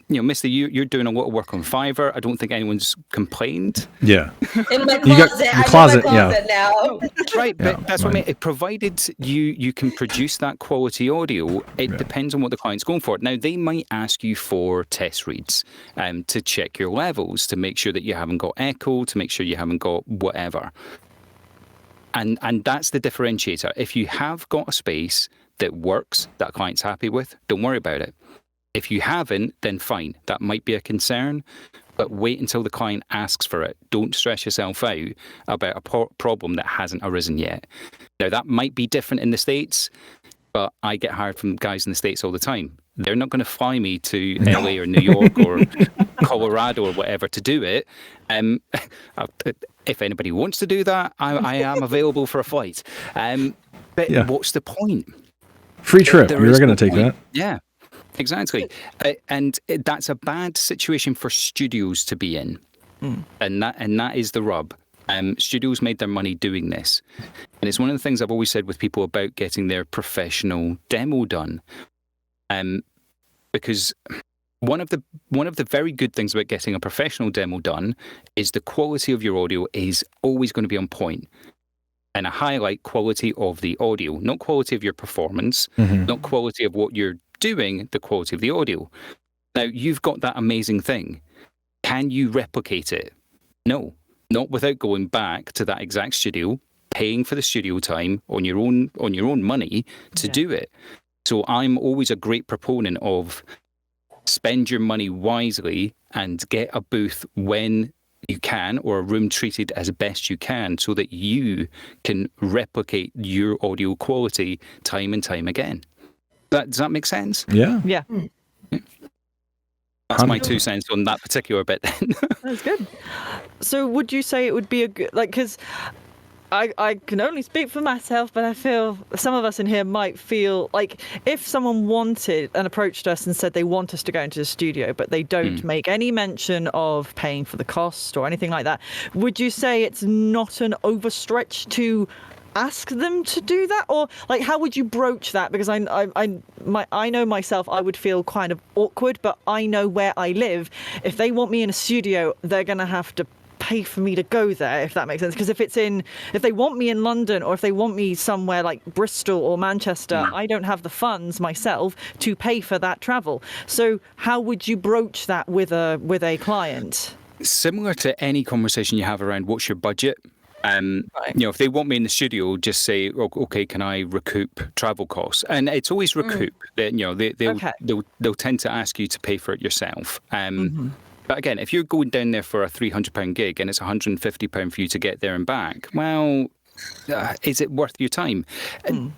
Misty, you're doing a lot of work on Fiverr. I don't think anyone's complained. Yeah. In my You got closet. your I'm closet, in my closet now. Right, Yeah, but that's what I right. mean. Provided you can produce that quality audio, it depends on what the client's going for. Now, they might ask you for test reads to check your levels, to make sure that you haven't got echo, to make sure you haven't got whatever. And that's the differentiator. If you have got a space that works, that a client's happy with, don't worry about it. If you haven't, then fine. That might be a concern, but wait until the client asks for it. Don't stress yourself out about a problem that hasn't arisen yet. Now, that might be different in the States, but I get hired from guys in the States all the time. They're not going to fly me to LA or New York or Colorado or whatever to do it. If anybody wants to do that, I am available for a flight. But what's the point? Free trip. You're going to take point. that. Yeah. Exactly. And that's a bad situation for studios to be in. And that is the rub. Studios made their money doing this. And it's one of the things I've always said with people about getting their professional demo done. Because one of the very good things about getting a professional demo done is the quality of your audio is always going to be on point. And I highlight quality of the audio, not quality of your performance, not quality of what you're doing, the quality of the audio. Now, you've got that amazing thing. Can you replicate it? No, not without going back to that exact studio, paying for the studio time on your own money to do it. So I'm always a great proponent of spend your money wisely and get a booth when you can, or a room treated as best you can, so that you can replicate your audio quality time and time again. Does that make sense? Yeah. Yeah. That's my 2 cents on that particular bit then. That's good. So would you say it would be a good, like, because I can only speak for myself, but I feel some of us in here might feel like if someone wanted and approached us and said they want us to go into the studio, but they don't make any mention of paying for the cost or anything like that, would you say it's not an overstretch to ask them to do that? Or like, how would you broach that? Because I know myself, I would feel kind of awkward, but I know where I live. If they want me in a studio, they're going to have to pay for me to go there, if that makes sense. Because if they want me in London, or if they want me somewhere like Bristol or Manchester, I don't have the funds myself to pay for that travel. So how would you broach that with a client? Similar to any conversation you have around what's your budget. If they want me in the studio, just say, okay, can I recoup travel costs? And it's always recoup. They'll tend to ask you to pay for it yourself. But again, if you're going down there for a £300 gig and it's £150 for you to get there and back, well, is it worth your time?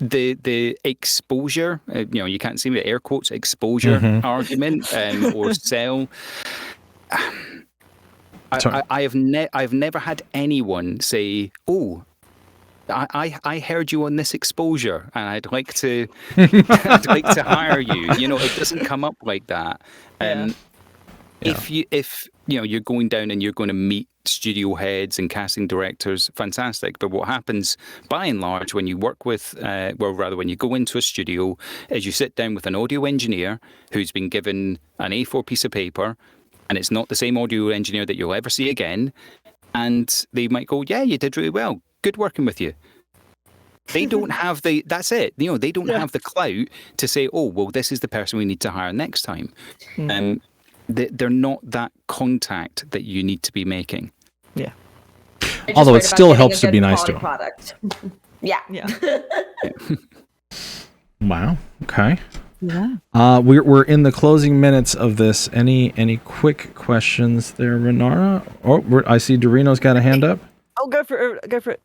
The exposure, you can't see me, air quotes, exposure argument or sell. I've never had anyone say, "Oh, I heard you on this exposure, and I'd like to hire you." It doesn't come up like that. If you're going down and you're going to meet studio heads and casting directors, fantastic. But what happens by and large when you work with, when you go into a studio, is you sit down with an audio engineer who's been given an A4 piece of paper. And it's not the same audio engineer that you'll ever see again. And they might go, yeah, you did really well. Good working with you. They don't have that's it. They don't have the clout to say, oh, well, this is the person we need to hire next time. They're not that contact that you need to be making. Yeah. Although it still helps to be nice to them. Product. Yeah. Wow. Okay. Yeah. We're in the closing minutes of this. Any quick questions there, Renara? I see Eldurrino's got a hand up. Oh, go for it.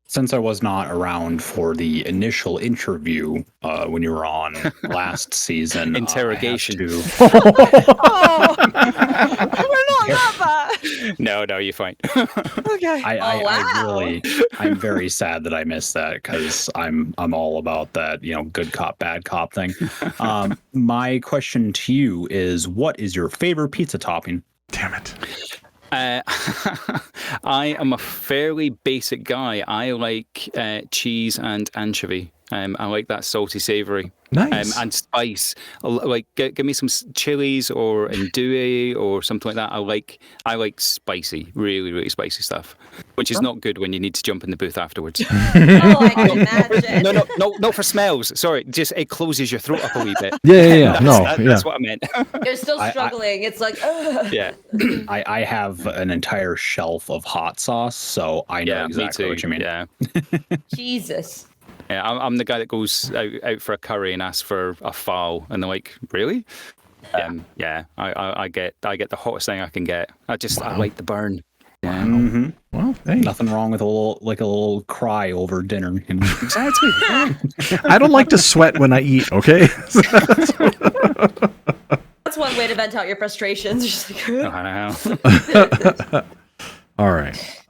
Since I was not around for the initial interview when you were on last season, interrogation. Oh, we're not that bad. No, you're fine. Okay. I'm very sad that I missed that, because I'm all about that, good cop, bad cop thing. My question to you is, what is your favorite pizza topping? Damn it. I am a fairly basic guy. I like cheese and anchovy. I like that salty, savoury. Nice. And spice. Like, give me some chilies or andouille or something like that. I like spicy, really, really spicy stuff, which is not good when you need to jump in the booth afterwards. Oh, I can imagine. No, not for smells. Sorry, just it closes your throat up a wee bit. Yeah. That's what I meant. You're still struggling. It's like, ugh. Yeah. I have an entire shelf of hot sauce, so I know exactly what you mean. Yeah. Jesus. Yeah, I'm the guy that goes out for a curry and asks for a fowl, and they're like, "Really?" Yeah. I get the hottest thing I can get. I like the burn. Yeah. Mm-hmm. Well, hey. Nothing wrong with a little cry over dinner. You know? Exactly. Yeah. I don't like to sweat when I eat. Okay. That's one way to vent out your frustrations. Just like, All right.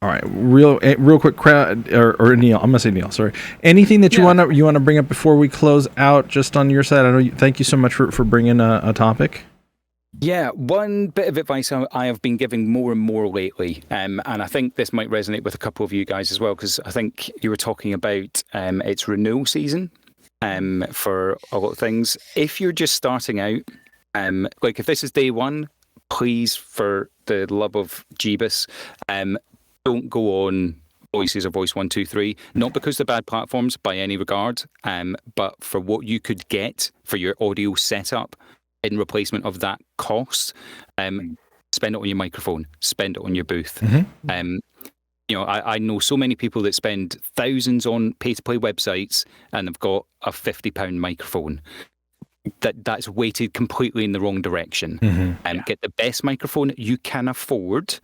All right. Real quick, or Neil. I'm gonna say Neil. Sorry. Anything that you wanna bring up before we close out, just on your side? I know. Thank you so much for bringing a topic. Yeah, one bit of advice I have been giving more and more lately, and I think this might resonate with a couple of you guys as well, because I think you were talking about it's renewal season for a lot of things. If you're just starting out, like if this is day one, please, for the love of Jeebus, don't go on Voices or Voice 123, not because they're bad platforms by any regard, but for what you could get for your audio setup in replacement of that cost, spend it on your microphone, spend it on your booth. I know so many people that spend thousands on pay-to-play websites and they've got a £50 microphone. That's weighted completely in the wrong direction. Get the best microphone you can afford.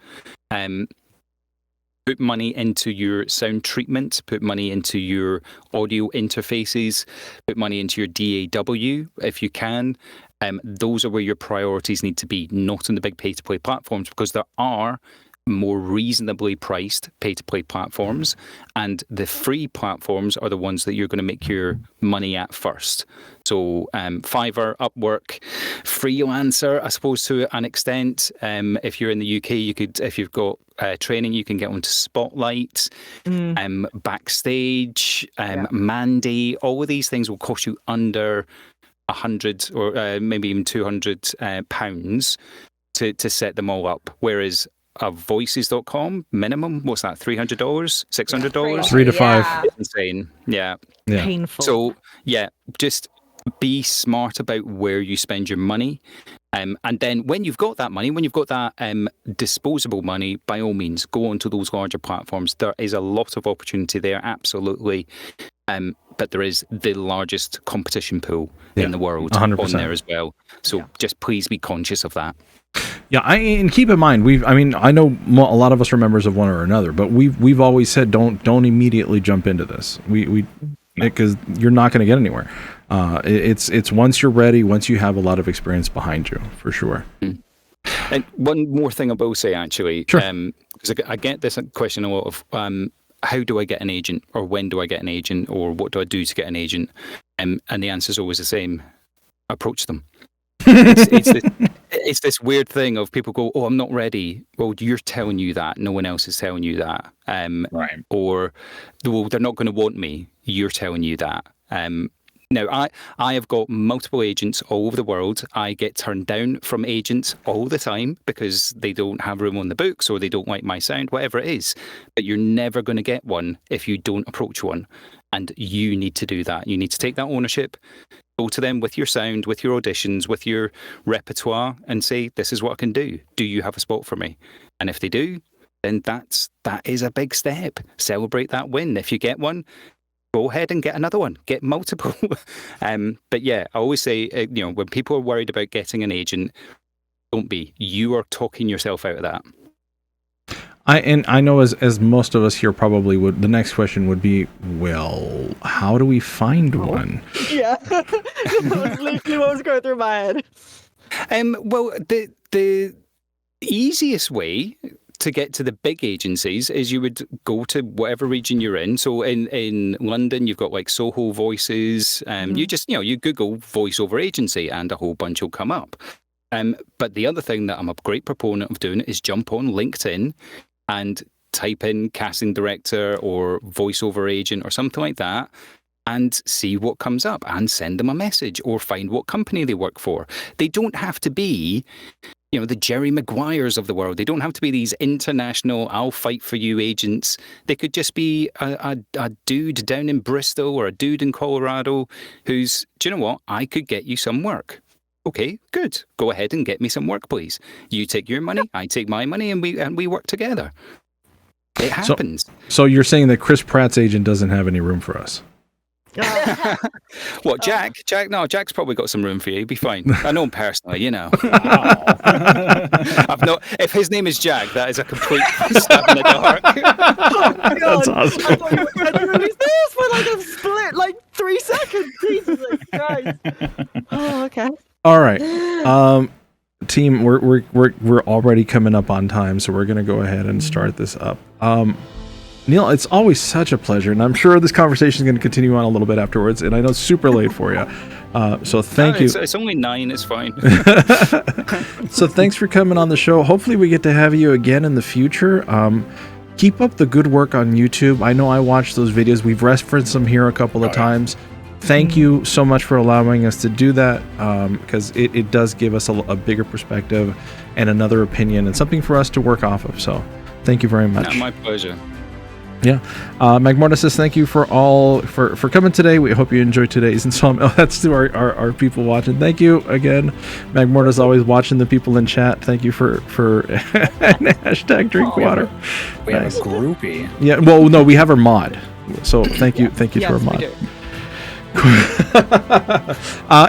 Put money into your sound treatment, put money into your audio interfaces, put money into your DAW if you can. Those are where your priorities need to be, not on the big pay-to-play platforms, because there are more reasonably priced pay-to-play platforms, and the free platforms are the ones that you're going to make your money at first. So Fiverr, Upwork, Freelancer, I suppose, to an extent. If you're in the UK, you could, if you've got training, you can get onto Spotlight, Backstage, Mandy. All of these things will cost you under 100 or maybe even 200 pounds to set them all up. Whereas voices.com minimum, what's that, $300, $600? $3 to $5. It's insane. Yeah. Painful. So just be smart about where you spend your money. And then when you've got that money, when you've got that disposable money, by all means, go onto those larger platforms. There is a lot of opportunity there, absolutely. But there is the largest competition pool in the world 100%. On there as well. So just please be conscious of that. Yeah, and keep in mind, I know a lot of us are members of one or another, but we've always said don't immediately jump into this. Because you're not going to get anywhere. It's once you're ready, once you have a lot of experience behind you, for sure. And one more thing I will say, actually, sure. Because I get this question a lot of how do I get an agent, or when do I get an agent, or what do I do to get an agent? And the answer is always the same: approach them. It's this weird thing of people go, "Oh, I'm not ready." Well, you're telling you that. No one else is telling you that. Right. Or, well, they're not going to want me. You're telling you that. Now, I have got multiple agents all over the world. I get turned down from agents all the time because they don't have room on the books, or they don't like my sound, whatever it is. But you're never going to get one if you don't approach one. And you need to do that. You need to take that ownership. Go to them with your sound, with your auditions, with your repertoire, and say, this is what I can do. Do you have a spot for me? And if they do, then that is a big step. Celebrate that win. If you get one, go ahead and get another one. Get multiple. But yeah, I always say, when people are worried about getting an agent, don't be. You are talking yourself out of that. I know as most of us here probably would, the next question would be, well, how do we find one? Yeah. That was literally what was going through my head. Well, the easiest way to get to the big agencies is you would go to whatever region you're in. So in London, you've got like Soho Voices. You just, you Google voiceover agency and a whole bunch will come up. But the other thing that I'm a great proponent of doing is jump on LinkedIn and type in casting director or voiceover agent or something like that. and see what comes up and send them a message or find what company they work for. They don't have to be, the Jerry Maguires of the world. They don't have to be these international, I'll fight for you agents. They could just be a dude down in Bristol or a dude in Colorado who's, do you know what? I could get you some work. Okay, good. Go ahead and get me some work, please. You take your money, I take my money, and we work together. It happens. So you're saying that Chris Pratt's agent doesn't have any room for us? What, Jack? No, Jack's probably got some room for you. He'd be fine. I know him personally, Wow. If his name is Jack, that is a complete stab in the dark. Oh, That's awesome. I thought you were going to release this for like a split, 3 seconds. Jesus Christ. Oh, okay. All right. Team, we're already coming up on time, so we're going to go ahead and start this up. Neil, it's always such a pleasure, and I'm sure this conversation is going to continue on a little bit afterwards, and I know it's super late for you. So thank you. It's only 9, it's fine. So thanks for coming on the show. Hopefully we get to have you again in the future. Keep up the good work on YouTube. I know I watched those videos. We've referenced them here a couple of times. Thank you so much for allowing us to do that, because it does give us a bigger perspective and another opinion and something for us to work off of. So thank you very much. My pleasure. Yeah. Magmorta says thank you for coming today. We hope you enjoyed today's installment. Oh, that's to our people watching. Thank you again. Magmorta's always watching the people in chat. Thank you for hashtag drink water. We have a groupie. Yeah, well, no, we have our mod. So thank you to our mod.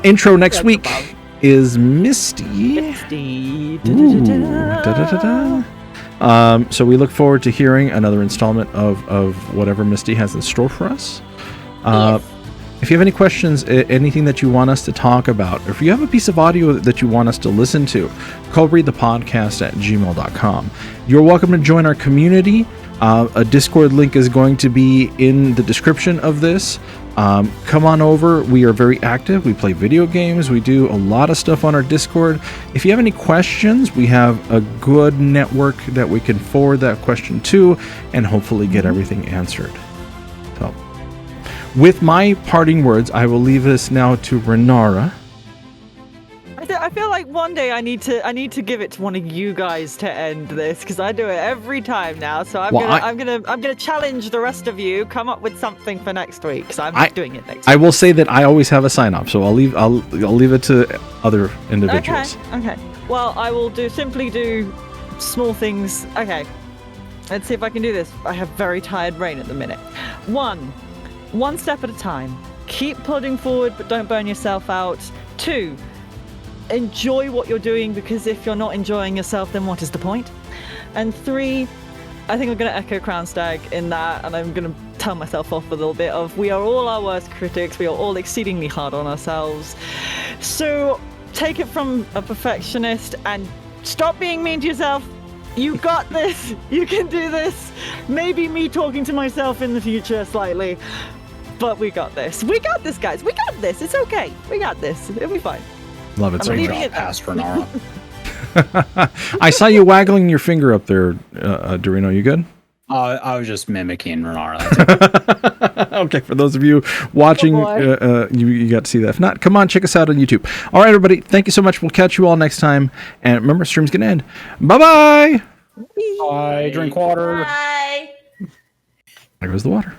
Intro next week is Misty. So we look forward to hearing another installment of whatever Misty has in store for us. If you have any questions, anything that you want us to talk about, or if you have a piece of audio that you want us to listen to, ColdReadthePodcast@gmail.com. You're welcome to join our community. A Discord link is going to be in the description of this. Come on over. We are very active. We play video games. We do a lot of stuff on our Discord. If you have any questions, we have a good network that we can forward that question to and hopefully get everything answered. So, with my parting words, I will leave this now to Renara. I feel like one day I need to give it to one of you guys to end this, because I do it every time now. So I'm gonna challenge the rest of you. Come up with something for next week, because I'm not doing it next week. I will say that I always have a sign off, so I'll leave it to other individuals. Okay. Well, I will simply do small things. Okay. Let's see if I can do this. I have very tired brain at the minute. One step at a time. Keep plodding forward, but don't burn yourself out. 2. Enjoy what you're doing, because if you're not enjoying yourself, then what is the point? And 3, I think I'm going to echo Crownstag in that, and I'm going to tell myself off a little bit of, we are all our worst critics. We are all exceedingly hard on ourselves. So take it from a perfectionist and stop being mean to yourself. You got this. You can do this. Maybe me talking to myself in the future slightly, but we got this. We got this, guys. We got this. It's okay. We got this. It'll be fine. Love it so much. Pass Renara. I saw you waggling your finger up there, Eldurrino. You good? I was just mimicking Renara. Okay, for those of you watching, you got to see that. If not, come on, check us out on YouTube. All right, everybody. Thank you so much. We'll catch you all next time. And remember, stream's going to end. Bye-bye. Bye. Drink water. Bye. There goes the water.